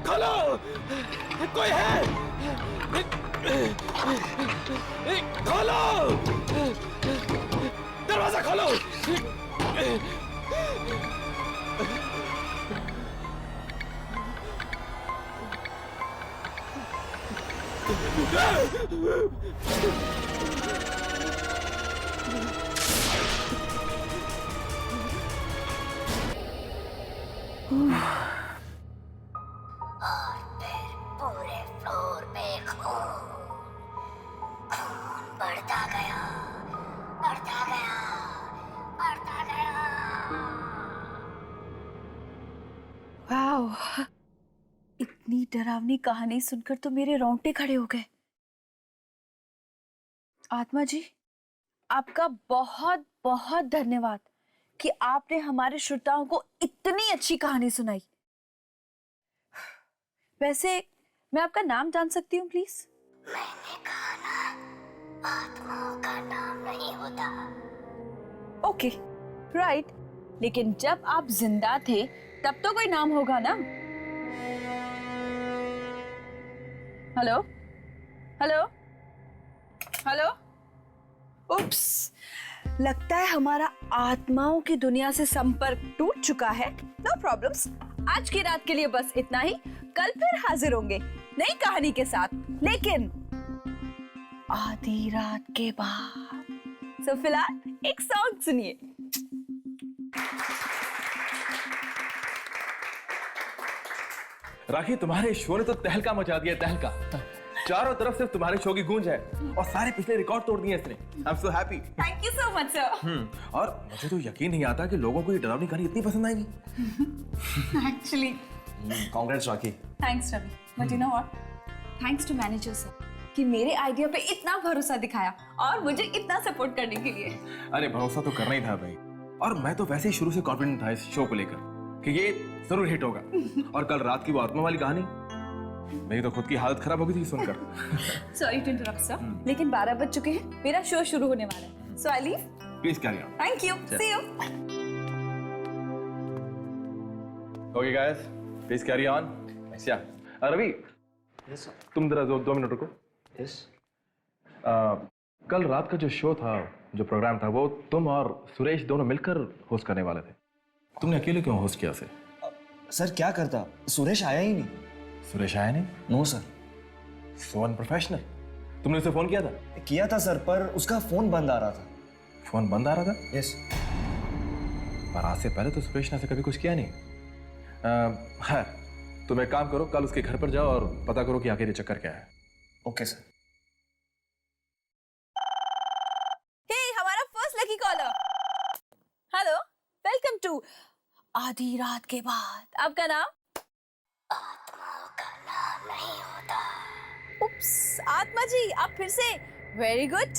खोलो, कोई है? खोलो, दरवाजा खोलो। और फिर पूरे फ्लोर पे खून बढ़ता गया, बढ़ता गया, बढ़ता गया। वाओ, इतनी डरावनी कहानी सुनकर तो मेरे रोंगटे खड़े हो गए। आत्मा जी, आपका बहुत बहुत धन्यवाद कि आपने हमारे श्रोताओं को इतनी अच्छी कहानी सुनाई। वैसे मैं आपका नाम जान सकती हूँ प्लीज? मैंने कहा ना, आत्माओं का नाम नहीं होता। Okay, right. लेकिन जब आप जिंदा थे तब तो कोई नाम होगा ना? Hello hello hello. उप्स, लगता है हमारा आत्माओं की दुनिया से संपर्क टूट चुका है। नो प्रॉब्लम्स, आज की रात के लिए बस इतना ही। कल फिर हाजिर होंगे नई कहानी के साथ, लेकिन आधी रात के बाद। सो फिलहाल एक सॉन्ग सुनिए। राखी, तुम्हारे शो ने तो तहलका मचा दिया, तहलका। चारों तरफ सिर्फ तुम्हारे शो की गूंज है और सारे पिछले रिकॉर्ड तोड़ दिए इसने। I am so happy. Thank you so much sir. और मुझे तो यकीन नहीं आता कि लोगों को ये डरावनी कहानी इतनी पसंद आएगी। Actually congrats Rakhi. Thanks Ravi, but you know what, thanks to manager sir कि मेरे आइडिया पे इतना भरोसा दिखाया और मुझे इतना सपोर्ट करने के लिए। अरे भरोसा तो करना ही था भाई, और मैं तो वैसे ही शुरू से कॉन्फिडेंट था इस शो को लेकर कि ये जरूर हिट होगा। और कल रात की वो आत्मा वाली कहानी, मेरी तो खुद की हालत खराब हो गई थी सुनकर। सॉरी टू इंटरप्ट सर, लेकिन 12 बज चुके हैं, मेरा शो शुरू होने वाला है। So I leave. Please carry on. Thank you, see you. Okay guys, please carry on. अच्छा रवि, तुम जरा 2 मिनट रुको। यस। कल रात का जो शो था, जो प्रोग्राम था, वो तुम और सुरेश दोनों मिलकर होस्ट करने वाले थे। तुमने अकेले क्यों होस्ट किया? सर क्या करता, सुरेश आया ही नहीं। सुरेश आया नहीं? No sir. So unprofessional. तुमने उसे फोन किया था? किया था सर, पर उसका फोन बंद आ रहा था। फोन बंद आ रहा था? यस। पर आज से पहले तो सुरेश ने ऐसे कभी कुछ किया नहीं। है, तुम एक काम करो, कल उसके घर पर जाओ और पता करो कि आखिर ये चक्कर क्या है। Okay sir. हे, हमारा first lucky caller. Hello, welcome to आधी रात के बाद। आपका नाम? आत्माओं का नाम नहीं होता। उप्स, आत्मा जी आप फिर से। Very good.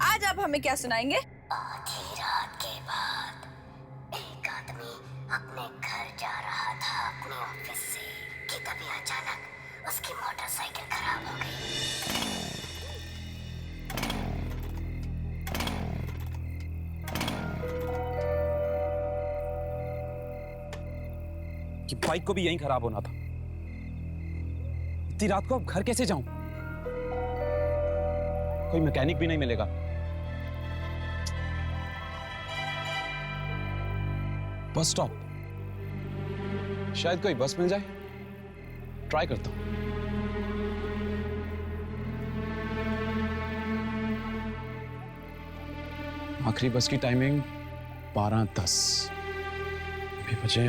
आज आप हमें क्या सुनाएंगे? आधी रात के बाद एक आदमी अपने घर जा रहा था अपने ऑफिस से कि तभी अचानक उसकी मोटरसाइकिल खराब हो गई। कि बाइक को भी यहीं खराब होना था। इतनी रात को अब घर कैसे जाऊं? कोई मैकेनिक भी नहीं मिलेगा। बस स्टॉप, शायद कोई बस मिल जाए। ट्राई करता हूं। आखिरी बस की टाइमिंग 12:10। अभी बचे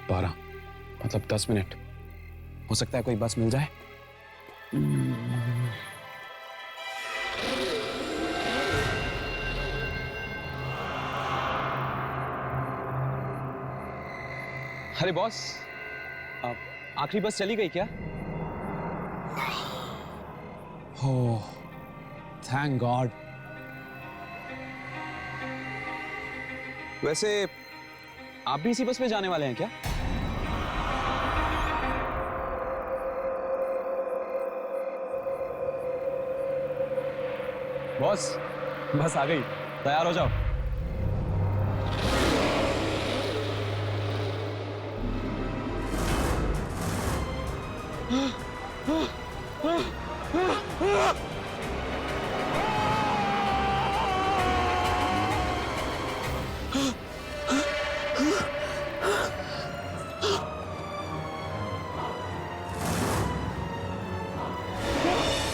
12, मतलब 10 मिनट। हो सकता है कोई बस मिल जाए। अरे बॉस, आखिरी बस चली गई क्या? ओह, थैंक गॉड। वैसे आप भी इसी बस में जाने वाले हैं क्या? बॉस, बस आ गई, तैयार हो जाओ।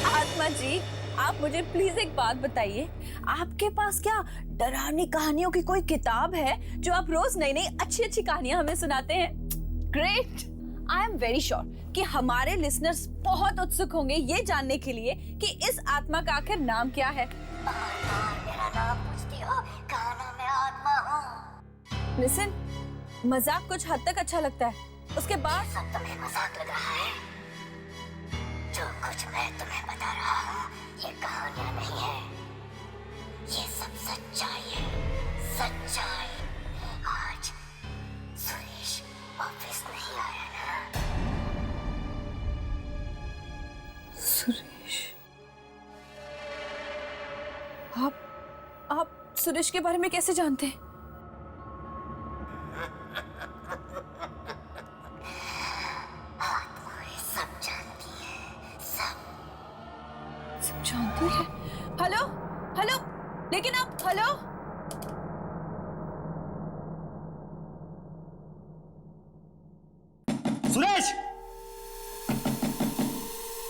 आत्मा जी, आप मुझे प्लीज एक बात बताइए, आपके पास क्या डरावनी कहानियों की कोई किताब है जो आप रोज नई नई अच्छी अच्छी कहानियां हमें सुनाते हैं? Great. I am very sure कि हमारे लिसनर्स बहुत उत्सुक होंगे ये जानने के लिए कि इस आत्मा का आखिर नाम क्या है। मेरा नाम पूछती हो, कहा ना मैं आत्मा हूँ। लिसन, मजाक कुछ हद तक अच्छा लगता है, उसके बाद सब तुम्हें मजाक लग रहा है। जो कुछ मैं तुम्हें बता रहा हूँ ये कहानियां नहीं है, ये सब सच्चाई है, सच्चाई। आज सुरेश ऑफिस नहीं आया ना? सुरेश, आप सुरेश के बारे में कैसे जानते हैं? आत्माएं सब जानती है, सब जानती है। हेलो हेलो, लेकिन आप हेलो। सुरेश!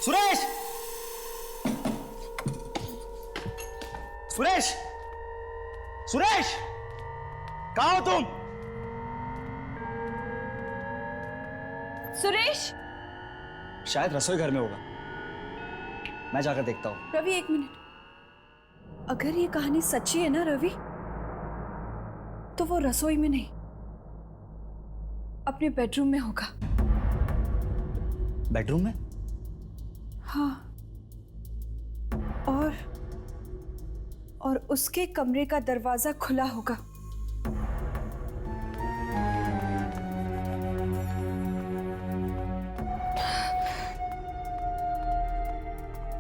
सुरेश! सुरेश! सुरेश! कहाँ हो तुम? सुरेश! शायद रसोई घर में होगा, मैं जाकर देखता हूँ। रवि एक मिनट, अगर ये कहानी सच्ची है ना रवि, तो वो रसोई में नहीं, अपने बेडरूम में होगा। बेडरूम में? हाँ, और उसके कमरे का दरवाजा खुला होगा।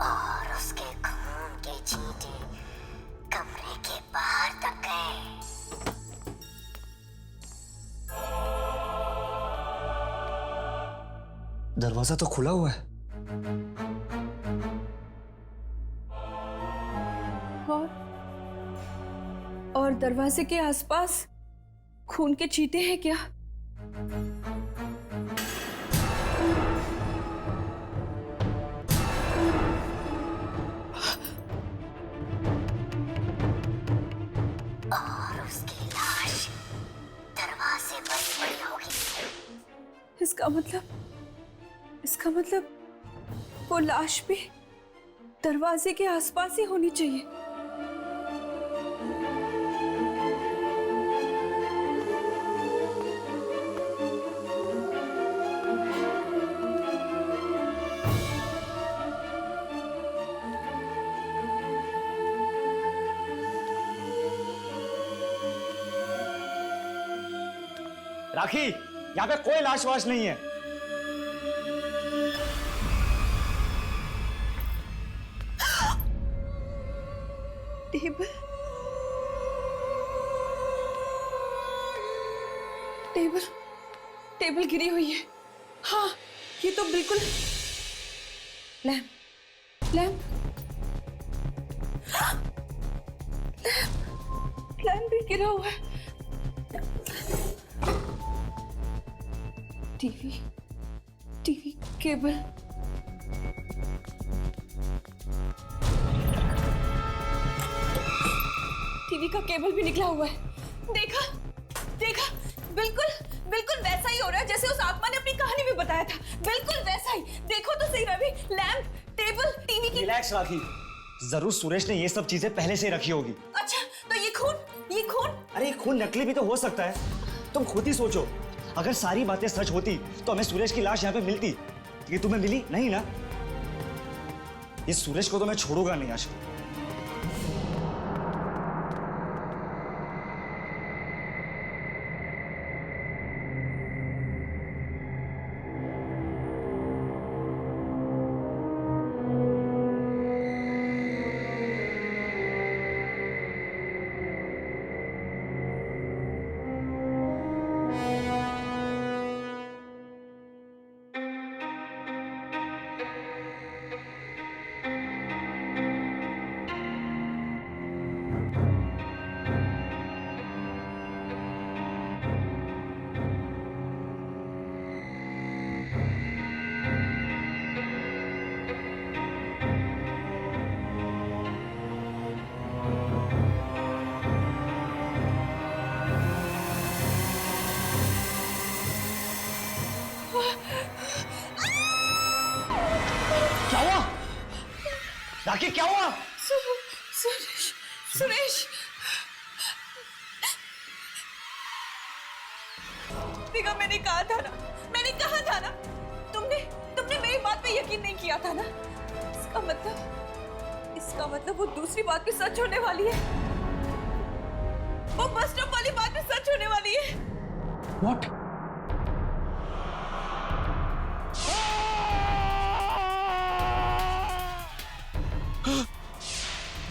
और उसके खून के छींटे कमरे के बाहर तक गए। दरवाजा तो खुला हुआ है। और दरवाजे के आसपास खून के छींटे हैं क्या? और उसकी लाश दरवाजे पर पड़ी होगी। इसका मतलब वो लाश भी दरवाजे के आसपास ही होनी चाहिए। राखी, यहाँ पे कोई लाश वाश नहीं है। टेबल टेबल टेबल गिरी हुई है। हाँ, ये तो बिल्कुल लैम्प लैम्प लैम्प भी गिरा हुआ है। टीवी केबल, टीवी का केबल भी निकला हुआ है। देखा बिल्कुल वैसा ही हो रहा है जैसे उस आत्मा ने अपनी कहानी में बताया था। बिल्कुल वैसा ही। देखो तो सही रवि, लैम्प, टेबल, टीवी की। रिलैक्स राखी, जरूर सुरेश ने ये सब चीजें पहले से रखी होगी। अच्छा, तो ये खून? अरे खून नकली भी तो हो सकता है, तुम खुद ही सोचो। अगर सारी बातें सच होती तो हमें सुरेश की लाश यहाँ पे मिलती। ये तुम्हें मिली नहीं ना? ये सुरेश को तो मैं छोड़ूंगा नहीं आज। क्या हुआ? राखी क्या हुआ? सुरेश, सुरेश। देखा, मैंने कहा था ना, मैंने कहा था ना, तुमने मेरी बात पे यकीन नहीं किया था ना। इसका मतलब वो दूसरी बात भी सच होने वाली है। वो बस स्टॉप वाली बात भी सच होने वाली है। What?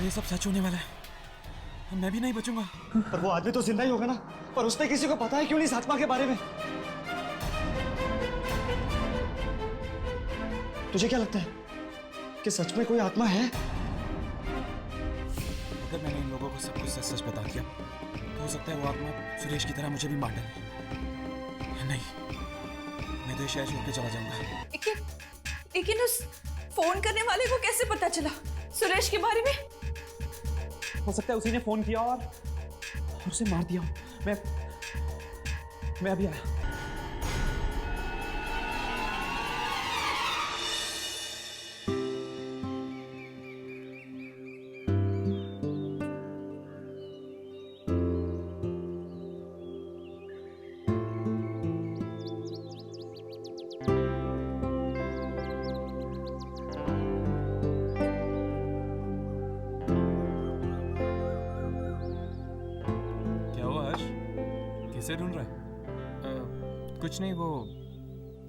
ये सब सच होने वाला है। मैं भी नहीं बचूंगा। पर वो आदमी तो जिंदा ही होगा ना। पर उसने किसी को पता है क्यों नहीं इस आत्मा के बारे में? तुझे क्या लगता है कि सच में कोई आत्मा है? अगर मैंने इन लोगों को सब कुछ सच सच बता दिया तो हो सकता है वो आत्मा सुरेश की तरह मुझे भी मार डाले। नहीं, मैं तो ये शहर छोड़ के चला जाऊंगा। लेकिन उस फोन करने वाले को कैसे पता चला सुरेश के बारे में? हो सकता है उसी ने फोन किया और उसे मार दिया। मैं अभी आया। किसे ढूंढ रहा है? कुछ नहीं, वो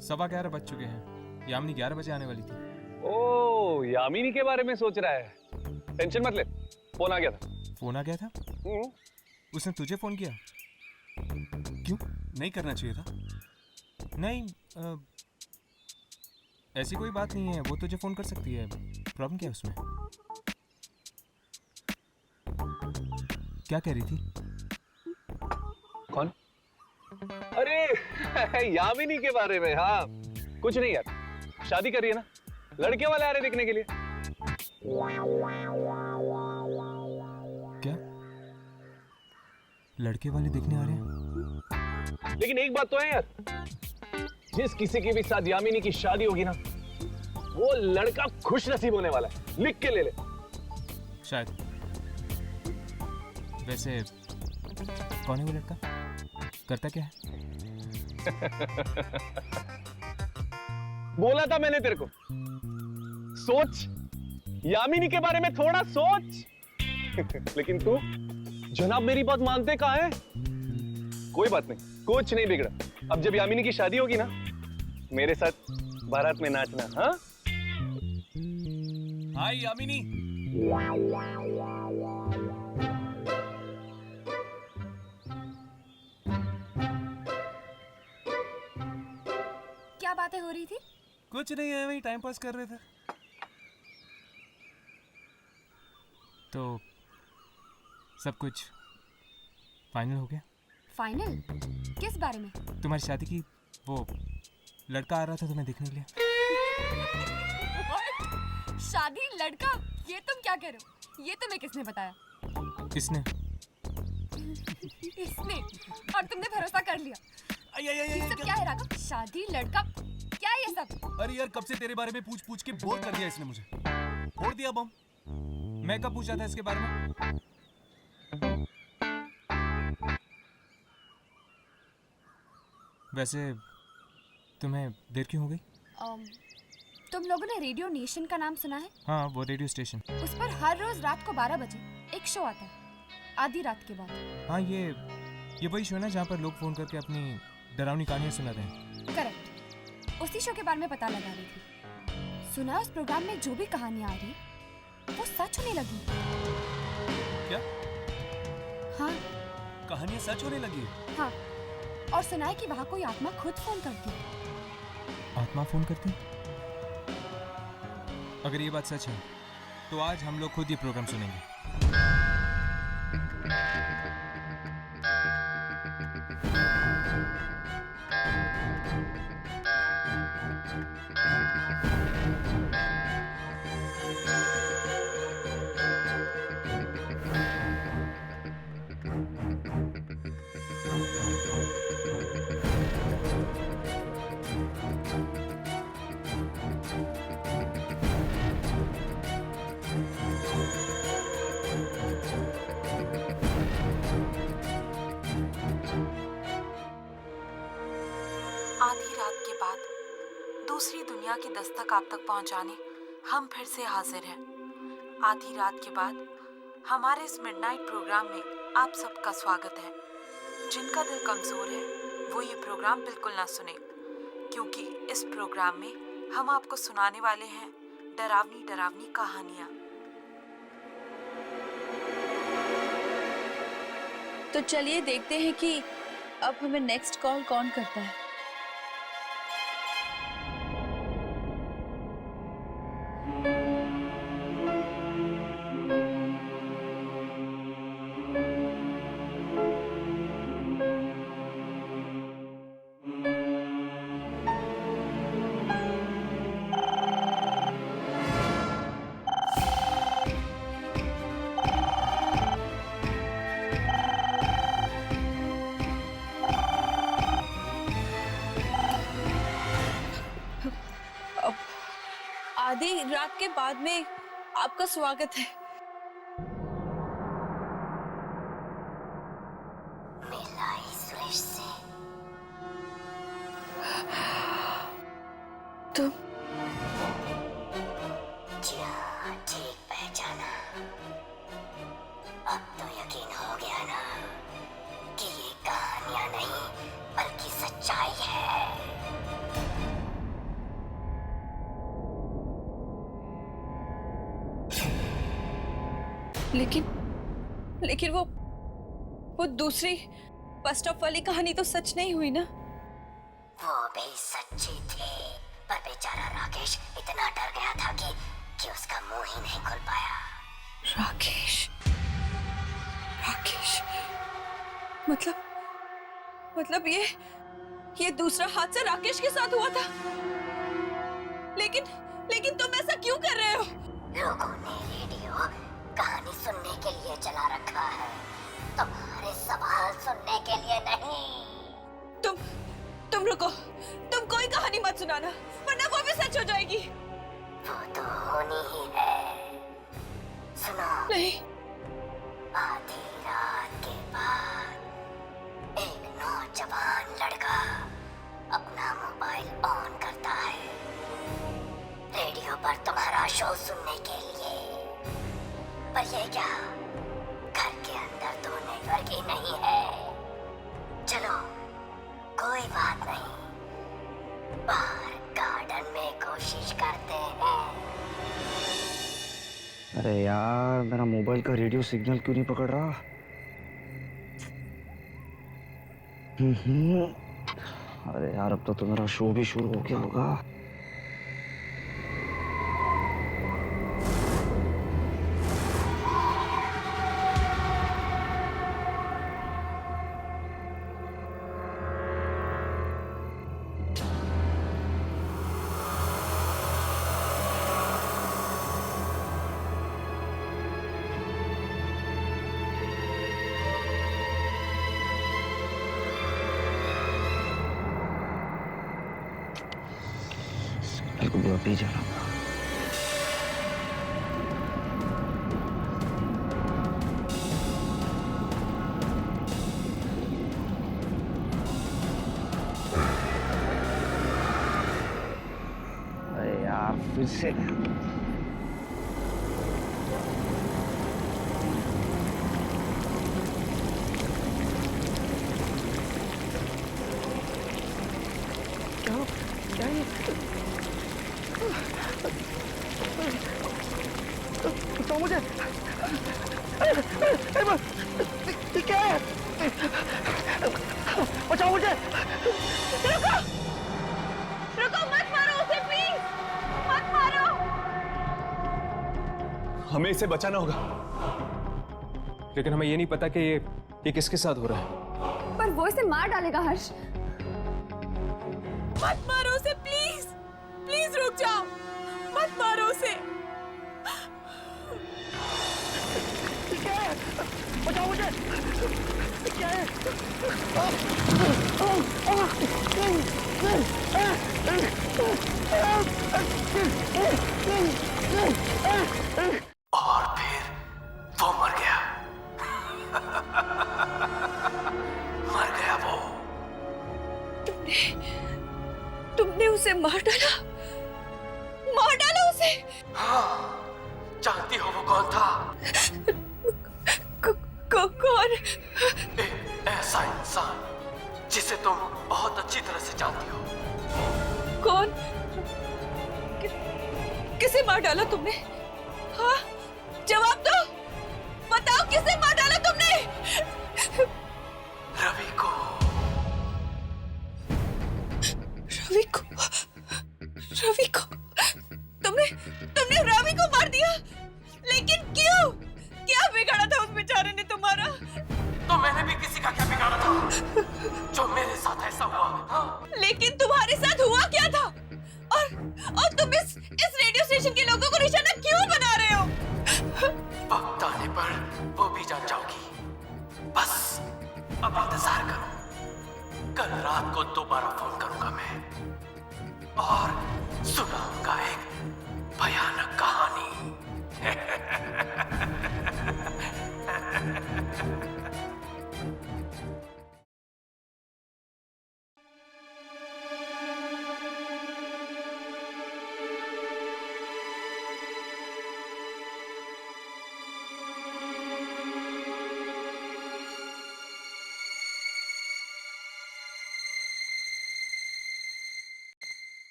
11:15 बज चुके हैं। यामिनी 11 बजे आने वाली थी। ओ, यामिनी के बारे में सोच रहा है। टेंशन मत ले, फोन आ गया था। फोन आ गया था? उसने तुझे फोन किया? क्यों? नहीं करना चाहिए था। नहीं, ऐसी कोई बात नहीं है, वो तुझे फोन कर सकती है। प्रॉब्लम क्या है उसमें? क्या कह रही थी? कौन? अरे यामिनी के बारे में। हाँ, कुछ नहीं यार, शादी कर रही है ना, लड़के वाले आ रहे देखने के लिए। क्या? लड़के वाले देखने आ रहे हैं? लेकिन एक बात तो है यार, जिस किसी के भी साथ यामिनी की शादी होगी ना, वो लड़का खुश नसीब होने वाला है। लिख के ले ले। शायद। वैसे कौन है वो लड़का? करता क्या है? बोला था मैंने तेरे को, सोच, यामिनी के बारे में थोड़ा सोच। लेकिन तू जनाब मेरी बात मानते कहाँ है? कोई बात नहीं, कुछ नहीं बिगड़ा। अब जब यामिनी की शादी होगी ना, मेरे साथ बारात में नाचना। हाँ? हाय यामिनी। क्या बातें हो रही थी? कुछ नहीं है, वही टाइम पास कर रहे थे। तो सब कुछ फाइनल हो गया? फाइनल? किस बारे में? तुम्हारी शादी की वो लड़का आ रहा था तुम्हें देखने के लिए। शादी? लड़का? ये तुम क्या कह रहे हो? ये तुम्हें किसने बताया? किसने? इसने। और तुमने भरोसा कर लिया। ये सब क्या है राघव? शादी, लड़का, क्या है ये सब? अरे यार, कब से तेरे बारे में पूछ पूछ के बोर कर दिया इसने मुझे। फोड़ दिया बम। मैं कब पूछा था इसके बारे में? वैसे तुम्हें देर क्यों हो गई? तुम लोगों ने रेडियो नेशन का नाम सुना है? हाँ, वो रेडियो स्टेशन। उस पर हर रोज रात को 12 बजे एक शो आता है, आधी रात के बाद। हाँ, ये वही शो है ना जहाँ पर लोग फोन करके अपनी डरावनी कहानियां सुनाते हैं। करेक्ट। उसी शो के बारे में पता लगा रही थी। सुना उस प्रोग्राम में जो भी कहानियां आ रही वो सच होने लगी। क्या? हाँ, कहानियां सच होने लगी? हाँ, और सुना है कि वहाँ कोई आत्मा खुद फोन करती है। आत्मा फोन करती? अगर ये बात सच है तो आज हम लोग खुद ये प्रोग्राम सुनेंगे। आधी रात के बाद दूसरी दुनिया की दस्तक आप तक पहुंचाने हम फिर से हाजिर हैं। आधी रात के बाद हमारे इस मिडनाइट प्रोग्राम में आप सबका स्वागत है। जिनका दिल कमजोर है वो ये प्रोग्राम बिल्कुल ना सुने, क्योंकि इस प्रोग्राम में हम आपको सुनाने वाले हैं डरावनी डरावनी कहानियाँ। तो चलिए देखते हैं कि अब हमें नेक्स्ट कॉल कौन करता है। आधी रात के बाद में आपका स्वागत है। मिलाई सुरेश से। तुम जी हाँ, ठीक पहचाना। अब तो यकीन हो गया ना कि ये कहानियां नहीं बल्कि सच्चाई है। लेकिन वो दूसरी फर्स्ट ऑफ वाली कहानी तो सच नहीं हुई ना? वो भी सच्ची थी, पर बेचारा राकेश इतना डर गया था कि उसका मुंह ही नहीं खुल पाया। राकेश मतलब ये दूसरा हादसा राकेश के साथ हुआ था। लेकिन तुम ऐसा क्यों कर रहे हो? लोगों ने रेडियो कहानी सुनने के लिए चला रखा है, तुम्हारे सवाल सुनने के लिए नहीं। तुम रुको, तुम कोई कहानी मत सुनाना, वरना वो भी सच हो जाएगी। वो तो होनी ही है। सुनो। नहीं। आधी रात के बाद एक नौजवान लड़का अपना मोबाइल ऑन करता है रेडियो पर तुम्हारा शो सुनने के लिए। पर ये क्या, घर के अंदर तो नेटवर्क ही नहीं है। चलो कोई बात नहीं, बाहर गार्डन में कोशिश करते हैं। अरे यार, मेरा मोबाइल का रेडियो सिग्नल क्यों नहीं पकड़ रहा? अरे यार, अब तो मेरा शो भी शुरू हो गया होगा। पी जा रहा हूँ। अरे यार, फिर से तो मुझे क्या है? बचाओ मुझे। रुको मत मारो उसे, प्लीज मत मारो। हमें इसे बचाना होगा, लेकिन हमें ये नहीं पता कि ये किसके साथ हो रहा है। पर वो इसे मार डालेगा हर्ष। मत मारो उसे, प्लीज प्लीज रुक जाओ, मत मारो उसे। बचाओ मुझे। क्या है? और फिर वो मर गया। मर गया वो। उसे मार डाला उसे। हाँ, जानती हो वो कौन था? कौन? ऐसा इंसान जिसे तुम बहुत अच्छी तरह से जानती हो। कौन? किसे मार डाला तुमने? हाँ, जवाब दो, बताओ किसे मार डाला तुमने? रवि को। तुमने रवि को मार दिया? लेकिन क्यों? क्या बिगाड़ा था उस बेचारे ने तुम्हारा? तो मैंने भी किसी का क्या बिगाड़ा था जो मेरे साथ ऐसा हुआ? हाँ? लेकिन तुम्हारे साथ हुआ क्या था? और तुम इस रेडियो स्टेशन के लोगों को निशाना क्यों बना रहे हो? वक्त आने पर वो भी जान जाओगी। बस अब इंतजार करो। कल रात को दोबारा फोन करूंगा मैं और सुनाऊंगा एक भयानक कहानी।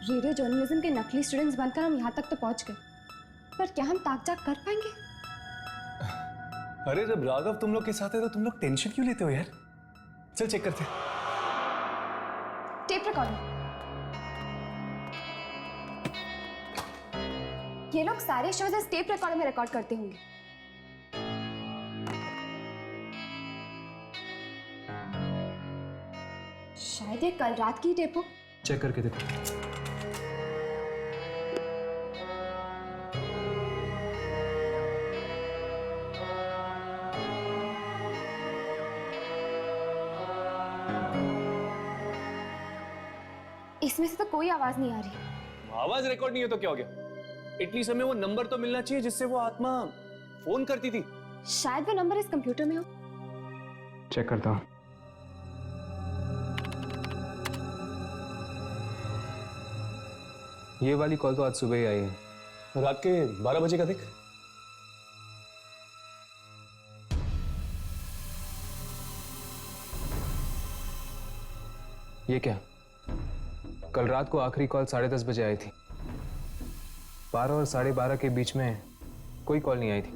रेडियो जर्नलिज्म के नकली स्टूडेंट्स बनकर हम यहाँ तक तो पहुँच गए, पर क्या हम ताक-झाक कर पाएंगे? अरे जब राघव तुम लोग के साथ है तो तुम लोग टेंशन क्यों लेते हो यार? चल चेक करते हैं। Tape recorder. ये लोग सारे शोज इस टेप रिकॉर्डर में रिकॉर्ड करते होंगे। शायद ये कल रात की टेप हो। चेक करके देखो। इसमें से तो कोई आवाज नहीं आ रही। आवाज रिकॉर्ड नहीं हो तो क्या हो गया? एटलीस्ट हमें वो नंबर तो मिलना चाहिए जिससे वो आत्मा फोन करती थी। शायद वो नंबर इस कंप्यूटर में हो। चेक करता हूँ। ये वाली कॉल तो आज सुबह ही आई है। रात के 12 बजे का देख। ये क्या? कल रात को आखिरी कॉल 10:30 बजे आई थी। 12 और 12:30 के बीच में कोई कॉल नहीं आई थी।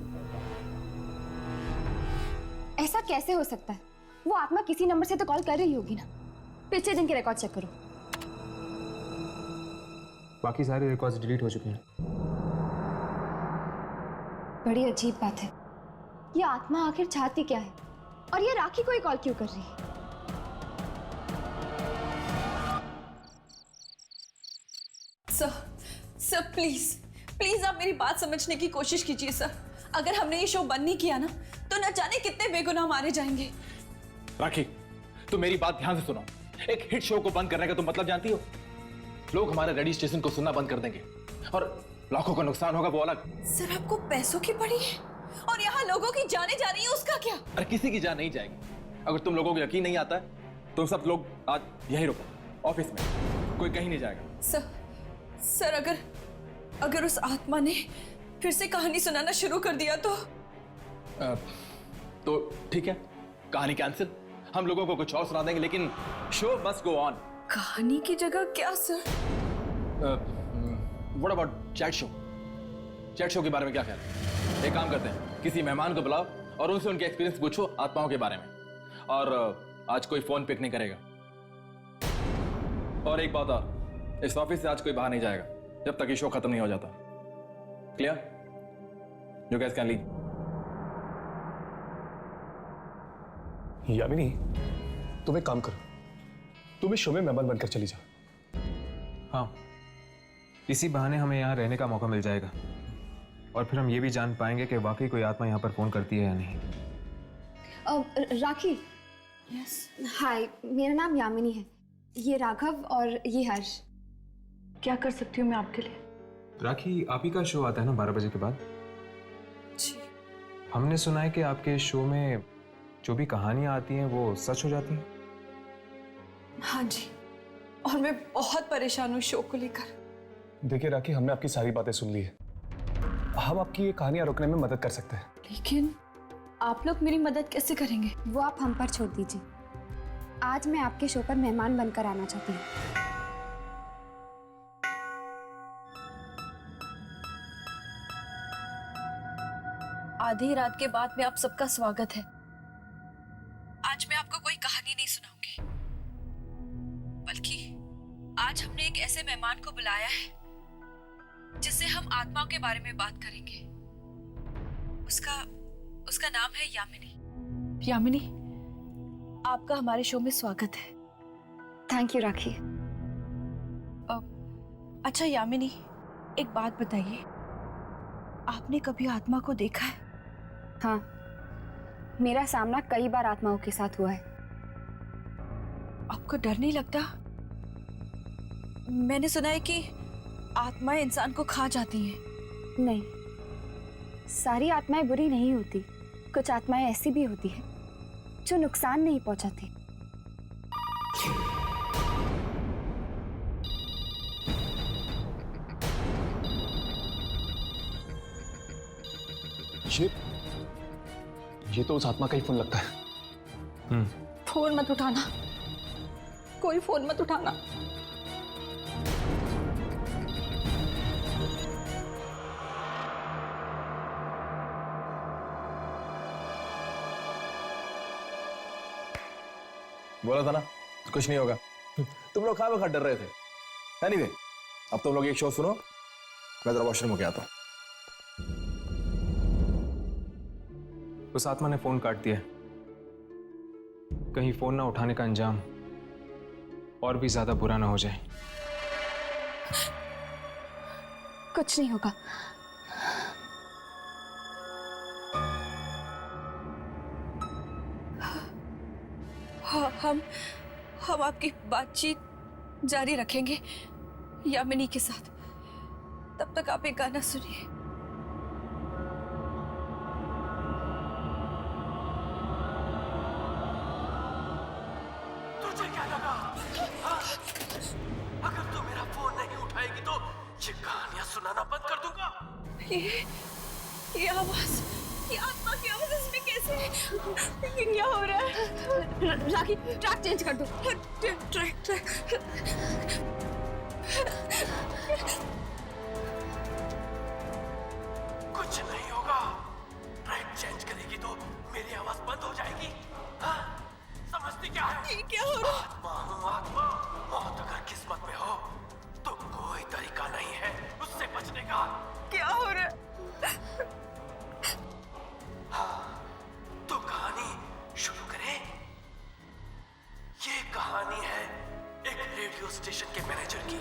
ऐसा कैसे हो सकता है? वो आत्मा किसी नंबर से तो कॉल कर रही होगी ना। पिछले दिन के रिकॉर्ड चेक करो। बाकी सारे रिकॉर्ड्स डिलीट हो चुके हैं। बड़ी अजीब बात है। ये आत्मा आखिर चाहती क्या है? और ये राखी को ही कॉल क्यों कर रही है? सर प्लीज आप मेरी बात समझने की कोशिश कीजिए सर। अगर हमने ये शो बंद नहीं किया ना तो न जाने कितने बेगुनाह मारे जाएंगे। राखी, तुम मेरी बात ध्यान से सुनो। एक हिट शो को बंद करने का तुम मतलब जानती हो? लोग हमारे रेडियो स्टेशन को सुनना बंद कर देंगे और लाखों का नुकसान होगा वो अलग। सर आपको पैसों की पड़ी है और यहाँ लोगों की जाने जा रही है, उसका क्या? अरे किसी की जान नहीं जाएगी। अगर तुम लोगों को यकीन नहीं आता है तो सब लोग आज यहीं रुको, ऑफिस में, कोई कहीं नहीं जाएगा। सर अगर उस आत्मा ने फिर से कहानी सुनाना शुरू कर दिया तो ठीक है, कहानी कैंसिल। हम लोगों को कुछ और सुना देंगे, लेकिन शो मस्ट गो ऑन। कहानी की जगह क्या sir? What about chat show? Chat show के बारे में क्या ख्याल है? एक काम करते हैं, किसी मेहमान को बुलाओ और उनसे उनके एक्सपीरियंस पूछो आत्माओं के बारे में। और आज कोई फोन पिक नहीं करेगा। और एक बात और, इस ऑफिस से आज कोई बाहर नहीं जाएगा जब तक ये शो खत्म नहीं हो जाता। Clear? You guys can leave. Yamini, तुम एक काम करो, तुम इस शो में मेहमान बनकर चली जाओ। हाँ, इसी बहाने हमें यहाँ रहने का मौका मिल जाएगा और फिर हम ये भी जान पाएंगे कि वाकई कोई आत्मा यहाँ पर फोन करती है या नहीं। राखी। यस। हाय, मेरा नाम यामिनी है। ये राघव और ये हर्ष। क्या कर सकती हूँ मैं आपके लिए? राखी, आप ही का शो आता है ना 12 बजे के बाद? जी। हमने सुना है कि आपके शो में जो भी कहानियां आती हैं वो सच हो जाती हैं? हाँ जी, और मैं बहुत परेशान हूँ शो को लेकर। देखिए राखी, हमने आपकी सारी बातें सुन ली है। हम आपकी ये कहानियां रोकने में मदद कर सकते हैं। लेकिन आप लोग मेरी मदद कैसे करेंगे? वो आप हम पर छोड़ दीजिए। आज मैं आपके शो पर मेहमान बनकर आना चाहती हूँ। आधी रात के बाद में आप सबका स्वागत है। आज मैं आपको कोई कहानी नहीं सुनाऊंगी, बल्कि आज हमने एक ऐसे मेहमान को बुलाया है जिससे हम आत्माओं के बारे में बात करेंगे। उसका नाम है यामिनी। यामिनी, आपका हमारे शो में स्वागत है। थैंक यू राखी। अच्छा यामिनी, एक बात बताइए, आपने कभी आत्मा को देखा है? हाँ, मेरा सामना कई बार आत्माओं के साथ हुआ है। आपको डर नहीं लगता? मैंने सुना है कि आत्माएं इंसान को खा जाती हैं। नहीं, सारी आत्माएं बुरी नहीं होती। कुछ आत्माएं ऐसी भी होती हैं जो नुकसान नहीं पहुंचाती। ये तो उस आत्मा का ही फोन लगता है। फोन मत उठाना, कोई फोन मत उठाना। बोला था ना कुछ नहीं होगा। तुम लोग खा डर रहे थे। एनीवे, अब तुम लोग एक शो सुनो, मैं जरा वॉशरूम होके आता हूं। उस आत्मा ने फोन काट दिया। कहीं फोन ना उठाने का अंजाम और भी ज्यादा बुरा ना हो जाए। कुछ नहीं होगा। हम आपकी बातचीत जारी रखेंगे यामिनी के साथ। तब तक आप एक गाना सुनिए। तुझे क्या लगा? अगर तू मेरा फोन नहीं उठाएगी तो ये कहानियां सुनाना बंद कर दूंगा। ये आवाज, ये आत्मा की आवाज इसमें कैसे है? ये क्या हो रहा है? राखी, ट्रैक चेंज कर दो। ट्रैक कुछ नहीं होगा। ट्रैक चेंज करेगी तो मेरी आवाज बंद हो जाएगी। हाँ? समझती क्या है? ये क्या हो रहा है? आत्मा हूँ आत्मा। मौत अगर किस्मत में हो तो कोई तरीका नहीं है उससे बचने का। क्या हो रहा है? हाँ, तो कहानी शुरू करें। ये कहानी है एक रेडियो स्टेशन के मैनेजर की।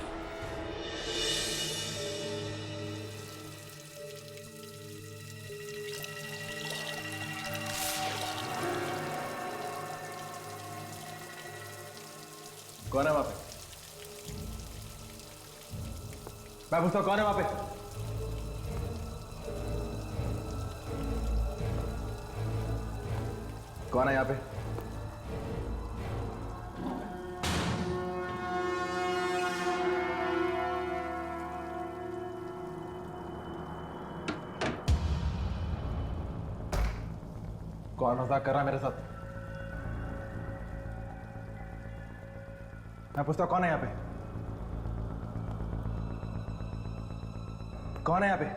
कौन है वहां पे? मैं पूछता हूं, कौन है वहां पे? कौन है यहाँ पे? कौन मजाक कर रहा है मेरे साथ? मैं पूछता हूं, कौन है यहाँ पे? कौन है यहाँ पे?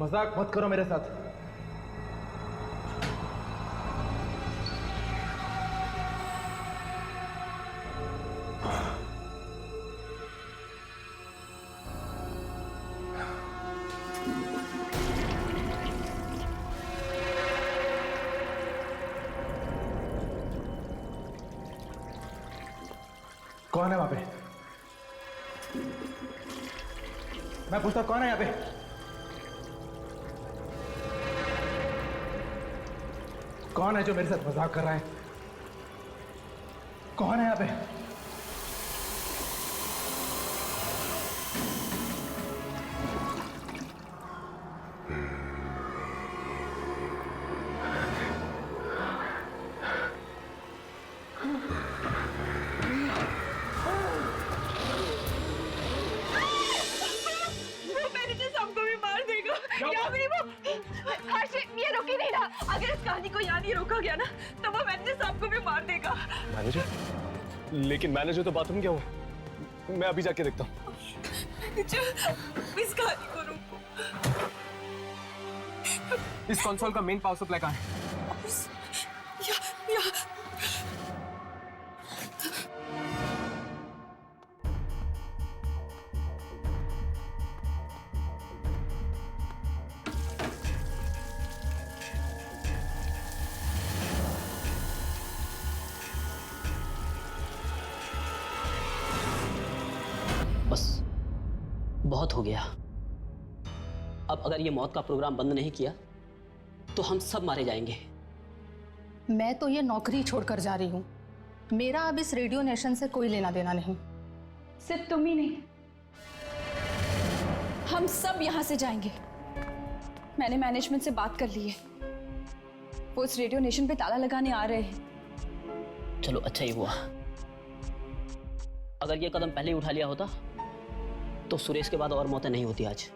मजाक मत करो मेरे साथ। कौन है वहां पे? मैं पूछता हूं, कौन है यहाँ पे? कौन है जो मेरे साथ मजाक कर रहा है? कौन है यहाँ पे? रोका गया ना तो वो मैनेजर साहब को भी मार देगा। मैनेजर? लेकिन मैनेजर तो बाथरूम गया हुआ। मैं अभी जाके देखता हूँ। इस कहानी को रोको। इस कंसोल का मेन पावर सप्लाई कहाँ है? या बस बहुत हो गया। अब अगर ये मौत का प्रोग्राम बंद नहीं किया तो हम सब मारे जाएंगे। मैं तो ये नौकरी छोड़कर जा रही हूँ। मेरा अब इस रेडियो नेशन से कोई लेना देना नहीं। सिर्फ तुम ही नहीं, हम सब यहाँ से जाएंगे। मैंने मैनेजमेंट से बात कर ली है, वो इस रेडियो नेशन पे ताला लगाने आ रहे हैं। चलो अच्छा ही हुआ। अगर ये कदम पहले ही उठा लिया होता तो सुरेश के बाद और मौतें नहीं होती आज।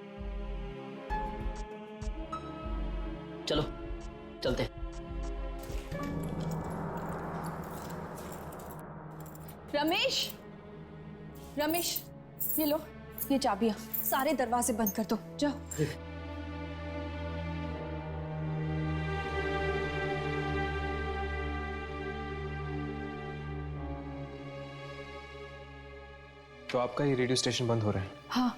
चलो चलते। रमेश, रमेश ये लो, ये चाबियां। सारे दरवाजे बंद कर दो, जाओ। तो आपका ये रेडियो स्टेशन बंद हो रहा है? हाँ,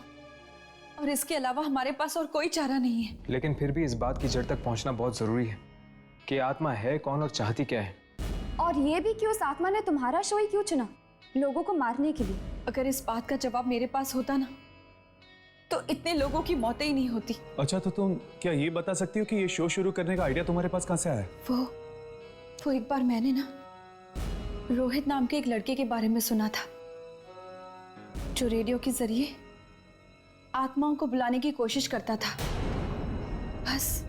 और इसके अलावा हमारे पास और कोई चारा नहीं है। लेकिन फिर भी इस बात की जड़ तक पहुंचना बहुत जरूरी है कि आत्मा है कौन और चाहती क्या है। और ये भी कि उस आत्मा ने तुम्हारा शो ही क्यों चुना, लोगों को मारने के लिए? अगर इस बात का जवाब मेरे पास होता ना तो इतने लोगों की मौतें ही नहीं होती। अच्छा, तो तुम क्या ये बता सकती हो कि ये शो शुरू करने का आइडिया तुम्हारे पास कहाँ से आया? वो एक बार मैंने ना रोहित नाम के एक लड़के के बारे में सुना था जो रेडियो के जरिए आत्माओं को बुलाने की कोशिश करता था। बस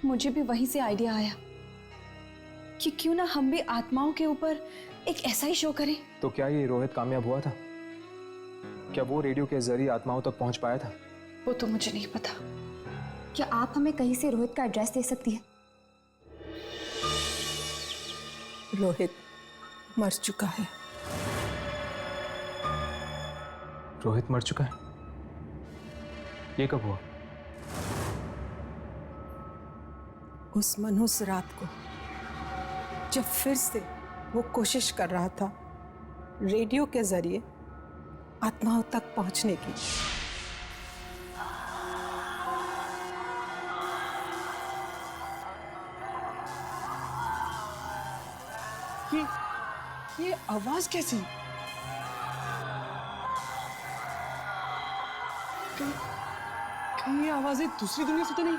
मुझे भी वहीं से आइडिया आया कि क्यों ना हम भी आत्माओं के ऊपर एक ऐसा ही शो करें। तो क्या ये रोहित कामयाब हुआ था? क्या वो रेडियो के जरिए आत्माओं तक पहुंच पाया था? वो तो मुझे नहीं पता। क्या आप हमें कहीं से रोहित का एड्रेस दे सकती हैं? रोहित मर चुका है। रोहित मर चुका है? ये कब हुआ? उस मनहूस रात को जब फिर से वो कोशिश कर रहा था रेडियो के जरिए आत्माओं तक पहुंचने की। ये आवाज कैसी? कहीं ये आवाजें दूसरी दुनिया से तो नहीं?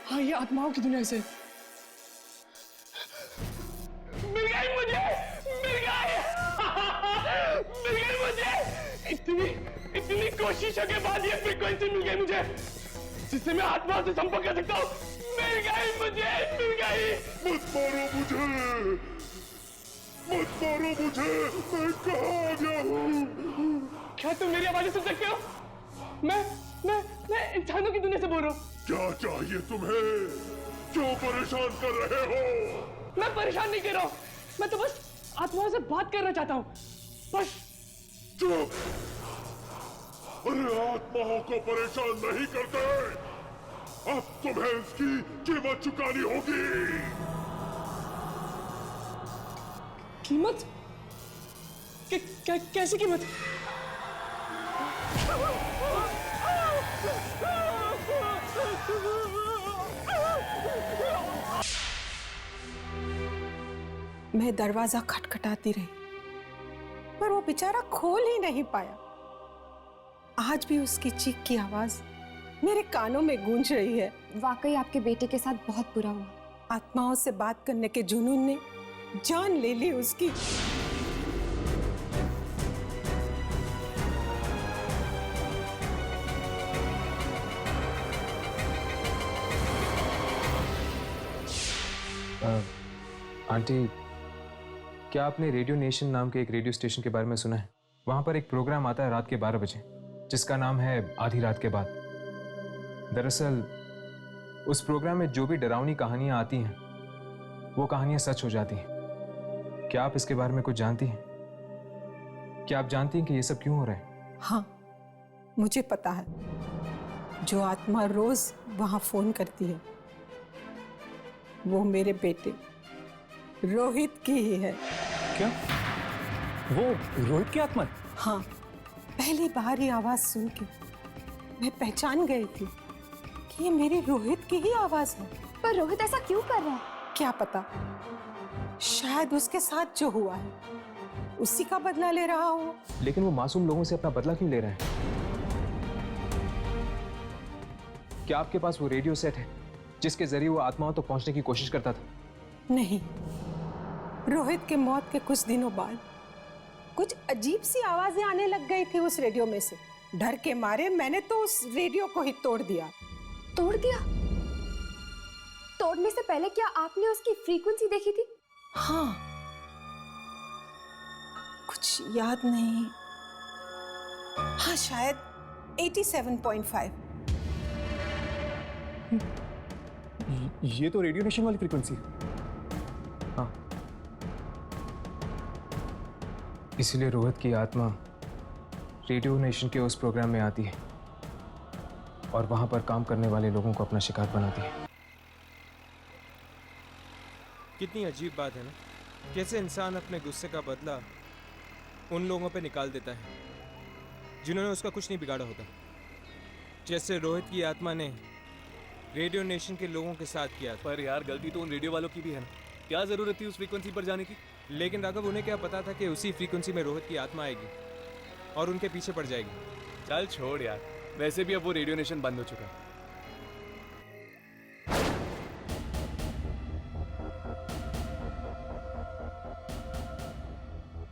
हाँ, ये आत्माओं की दुनिया से। मिल गई मुझे, मिल गई, मिल गई मुझे। इतनी कोशिशों के बाद ये फ्रीक्वेंसी मिल गई मुझे जिससे मैं आत्मा से संपर्क कर सकता हूँ। मिल गई मुझे, मिल गई। मत मारो मुझे, मत मारो मुझे, मैं कहाँ आ गया हूँ? क्या तुम मेरी आवाज़ें सुन सकते हो? मैं इंसानों की दुनिया से बोल रहा हूँ। क्या चाहिए तुम्हें? क्यों परेशान कर रहे हो? मैं परेशान नहीं कर रहा हूँ, मैं तो बस आत्माओं से बात करना चाहता हूँ, बस। चुप! अरे आत्माओं को परेशान नहीं करते। अब तुम्हें इसकी कीमत चुकानी होगी। कीमत? कैसी कीमत? मैं दरवाजा खटखटाती रही पर वो बेचारा खोल ही नहीं पाया। आज भी उसकी चीख की आवाज मेरे कानों में गूंज रही है। वाकई आपके बेटे के साथ बहुत बुरा हुआ। आत्माओं से बात करने के जुनून ने जान ले ली उसकी। आंटी, क्या आपने रेडियो नेशन नाम के एक रेडियो स्टेशन के बारे में सुना है? वहाँ पर एक प्रोग्राम आता है रात के 12 बजे जिसका नाम है आधी रात के बाद। दरअसल उस प्रोग्राम में जो भी डरावनी कहानियां आती हैं वो कहानियां सच हो जाती हैं। क्या आप इसके बारे में कुछ जानती हैं? क्या आप जानती हैं कि ये सब क्यों हो रहा है? हाँ, मुझे पता है। जो आत्मा रोज वहां फोन करती है वो मेरे बेटे रोहित की ही है। क्या? वो रोहित की आत्मा? हाँ, पहली बार ये आवाज सुन के मैं पहचान गई थी कि ये मेरे रोहित की ही आवाज है। पर रोहित ऐसा क्यों कर रहा है? क्या पता, शायद उसके साथ जो हुआ है उसी का बदला ले रहा हो। लेकिन वो मासूम लोगों से अपना बदला क्यों ले रहे हैं? क्या आपके पास वो रेडियो सेट है जिसके जरिए वो आत्माओं तक पहुंचने की कोशिश करता था? नहीं, रोहित के मौत के कुछ दिनों बाद कुछ अजीब सी आवाजें आने लग गई थी उस रेडियो में से। डर के मारे मैंने तो उस रेडियो को ही तोड़ दिया। तोड़ दिया? तोड़ने से पहले क्या आपने उसकी फ्रीक्वेंसी देखी थी? हाँ, कुछ याद नहीं। हाँ, शायद 87.5। ये तो रेडियो नेशन वाली फ्रीक्वेंसी है। हाँ, इसीलिए रोहित की आत्मा रेडियो नेशन के उस प्रोग्राम में आती है और वहां पर काम करने वाले लोगों को अपना शिकार बनाती है। कितनी अजीब बात है ना, कैसे इंसान अपने गुस्से का बदला उन लोगों पे निकाल देता है जिन्होंने उसका कुछ नहीं बिगाड़ा होता। जैसे रोहित की आत्मा ने रेडियो नेशन के लोगों के साथ किया। पर यार, गलती तो उन रेडियो वालों की भी है ना। क्या जरूरत थी उस फ्रीक्वेंसी पर जाने की? लेकिन राघव, उन्हें क्या पता था कि उसी फ्रीक्वेंसी में रोहित की आत्मा आएगी और उनके पीछे पड़ जाएगी। चल छोड़ यार, वैसे भी अब वो रेडियो नेशन बंद हो चुका है।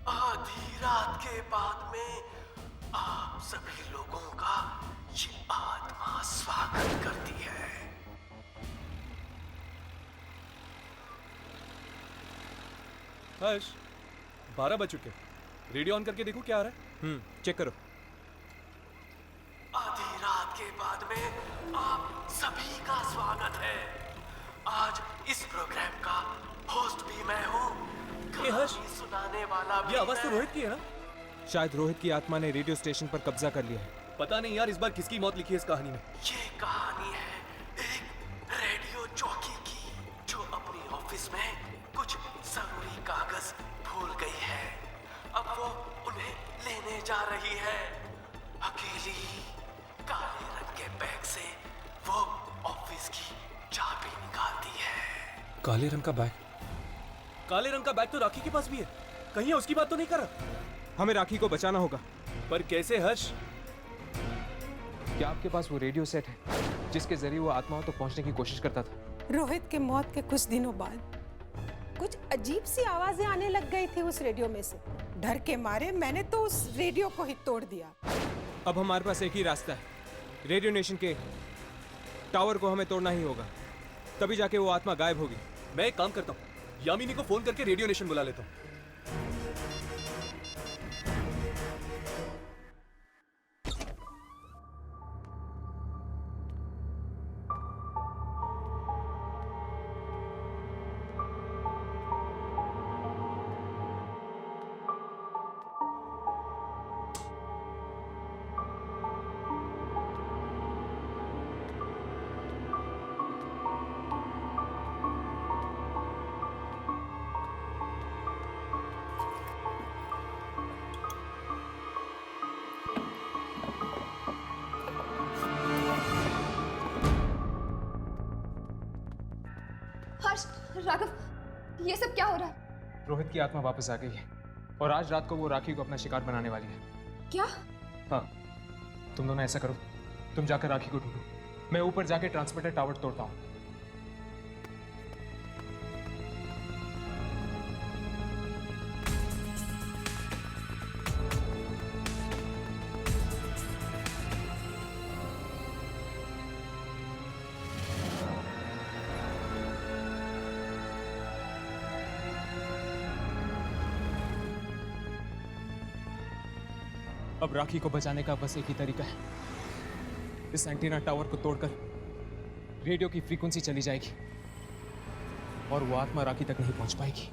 आधी रात के बाद में आप सभी लोगों का ये आत्मा स्वागत करती है। हर्ष, 12 बज चुके। रेडियो ऑन करके देखो क्या आ रहा है। चेक करो। आधी रात के बाद में आप सभी का स्वागत है। आज इस प्रोग्राम का होस्ट भी मैं हूँ, कहानी सुनाने वाला भी ये आवाज तो मैं। रोहित की है ना? शायद रोहित की आत्मा ने रेडियो स्टेशन पर कब्जा कर लिया है। पता नहीं यार, इस बार किसकी मौत लिखी है इस कहानी में। ये कहानी है एक रेडियो जॉकी की जो अपनी ऑफिस में कुछ जरूरी कागज भूल गई है। अब वो उन्हें लेने जा रही है। अकेली काले रंग के बैग से वो ऑफिस की चाबी निकालती है। काले रंग का बैग? काले रंग का बैग तो राखी के पास भी है। कहीं उसकी बात तो नहीं कर रहा? हमें राखी को बचाना होगा। पर कैसे हर्ष? क्या आपके पास वो रेडियो सेट है जिसके जरिए वो आत्माओं तक पहुंचने की कोशिश करता था? रोहित के मौत के कुछ दिनों बाद कुछ अजीब सी आवाजें आने लग गई थी उस रेडियो में से। डर के मारे मैंने तो उस रेडियो को ही तोड़ दिया। अब हमारे पास एक ही रास्ता है, रेडियो नेशन के टावर को हमें तोड़ना ही होगा, तभी जाके वो आत्मा गायब होगी। मैं एक काम करता हूँ, यामिनी को फोन करके रेडियो नेशन बुला लेता हूँ। हर्ष, राघव, ये सब क्या हो रहा है? रोहित की आत्मा वापस आ गई है और आज रात को वो राखी को अपना शिकार बनाने वाली है। क्या? हाँ, तुम दोनों ऐसा करो, तुम जाकर राखी को ढूंढो, मैं ऊपर जाके ट्रांसमिटर टावर तोड़ता हूँ। अब राखी को बचाने का बस एक ही तरीका है, इस एंटीना टावर को तोड़कर रेडियो की फ्रीक्वेंसी चली जाएगी और वो आत्मा राखी तक नहीं पहुंच पाएगी।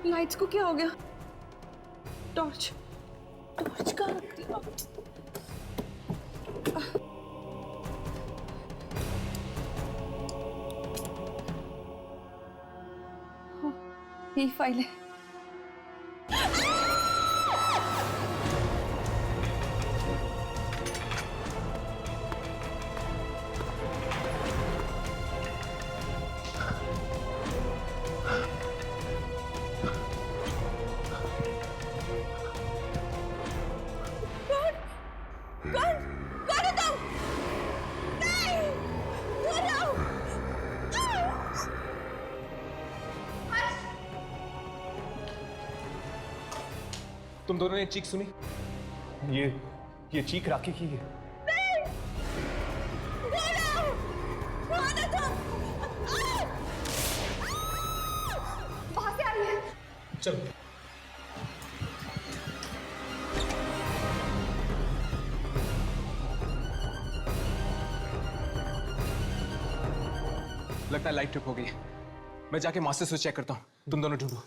लाइट्स को क्या हो गया? टॉर्च कहाँ रख दिया? यही फाइल है। तुम दोनों ने चीख सुनी? ये चीख राखी की है। वहां से आई है। चलो। लगता है लाइट ट्रिप हो गई है। मैं जाके मास्टर स्विच चेक करता हूँ, तुम दोनों ढूंढो।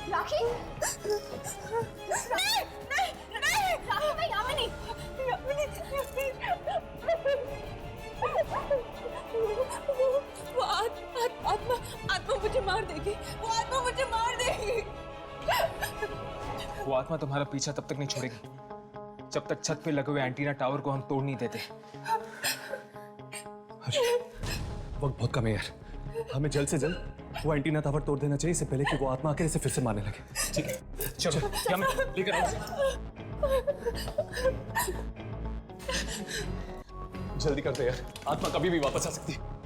राखी? नहीं, राखी मैं यामिनी। वो आत्मा मुझे मार देगी। वो आत्मा मुझे मार देगी। वो आत्मा तुम्हारा पीछा तब तक नहीं छोड़ेगी जब तक छत पे लगे हुए एंटीना टावर को हम तोड़ नहीं देते। वक्त बहुत कम है यार, हमें जल्द से जल्द वो एंटीना टावर तोड़ देना चाहिए, इससे पहले कि वो आत्मा आकर इसे फिर से मारने लगे। ठीक है, चलो हम लेकर आओ। जल्दी करते यार, आत्मा कभी भी वापस आ सकती है।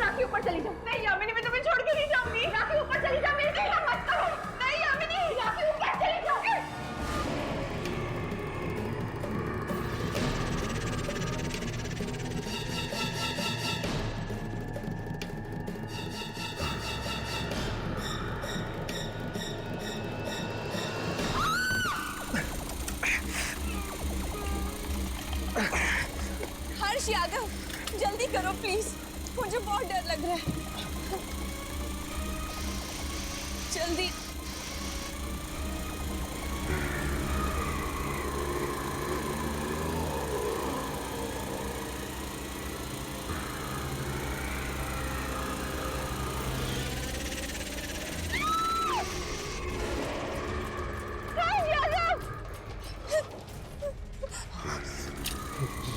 राखी ऊपर चली जाओ। नहीं यामिनी, मैं तुम्हें छोड़ के नहीं जाऊंगी। राखी ऊपर चली जाओ, मेरे साथ मत करो। नहीं यामिनी, राखी ऊपर चली जाओ। हर्ष यादव, जल्दी करो प्लीज, मुझे बहुत डर लग रहा है। जल्दी।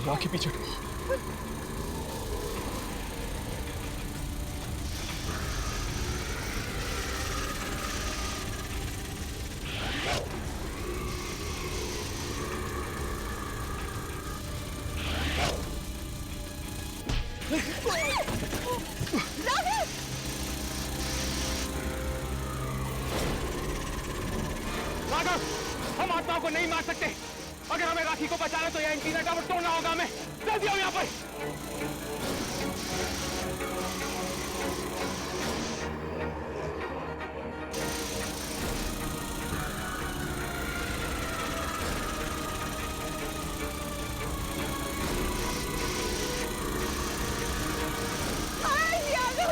राखी पीछे। राघव, हम आत्माओं को नहीं मार सकते। अगर हमें राखी को बचाना तो यह एंटीना टावर तोड़ना होगा हमें। जल्दी आओ यहाँ पर।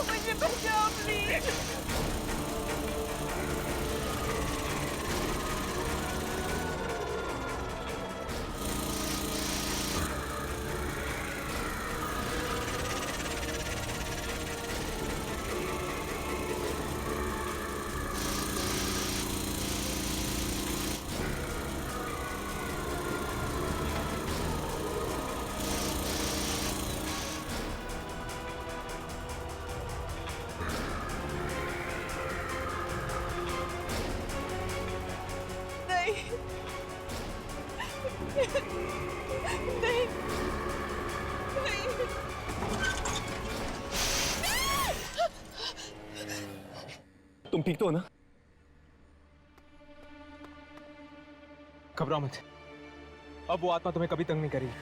मुझे बचाओ प्लीज। नहीं तुम ठीक तो हो ना? घबराओ मत, अब वो आत्मा तुम्हें कभी तंग नहीं करेगी।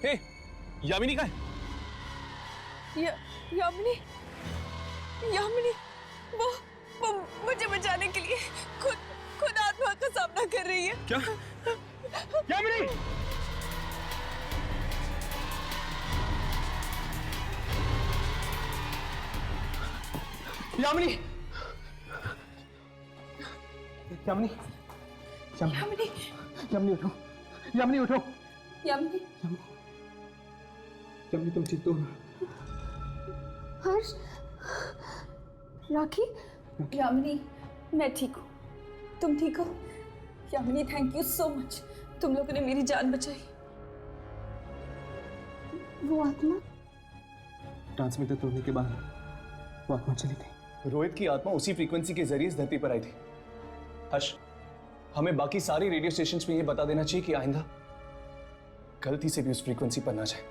हे, यामिनी कहाँ है? यामिनी यामिनी वो मुझे बचाने के लिए खुद आत्मा का सामना कर रही है। क्या? यामिनी! यामिनी! यामिनी! यामिनी! यामिनी उठो! यामिनी उठो! यामिनी! यामिनी तुम ठीक तो हो ना? हर्ष, राखी, यामिनी, मैं ठीक हूँ। तुम ठीक हो? Yamini, thank you so much. तुम लोगों ने मेरी जान बचाई। वो आत्मा? ट्रांसमीटर तोड़ने के बाद वो आत्मा चली गई। रोहित की आत्मा उसी फ्रीक्वेंसी के जरिए इस धरती पर आई थी। हर्ष, हमें बाकी सारी रेडियो स्टेशंस में ये बता देना चाहिए कि आइंदा गलती से भी उस फ्रीक्वेंसी पर ना जाए।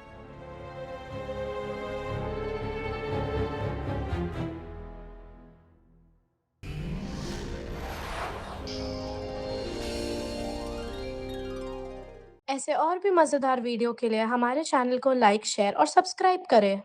ऐसे और भी मज़ेदार वीडियो के लिए हमारे चैनल को लाइक, शेयर और सब्सक्राइब करें।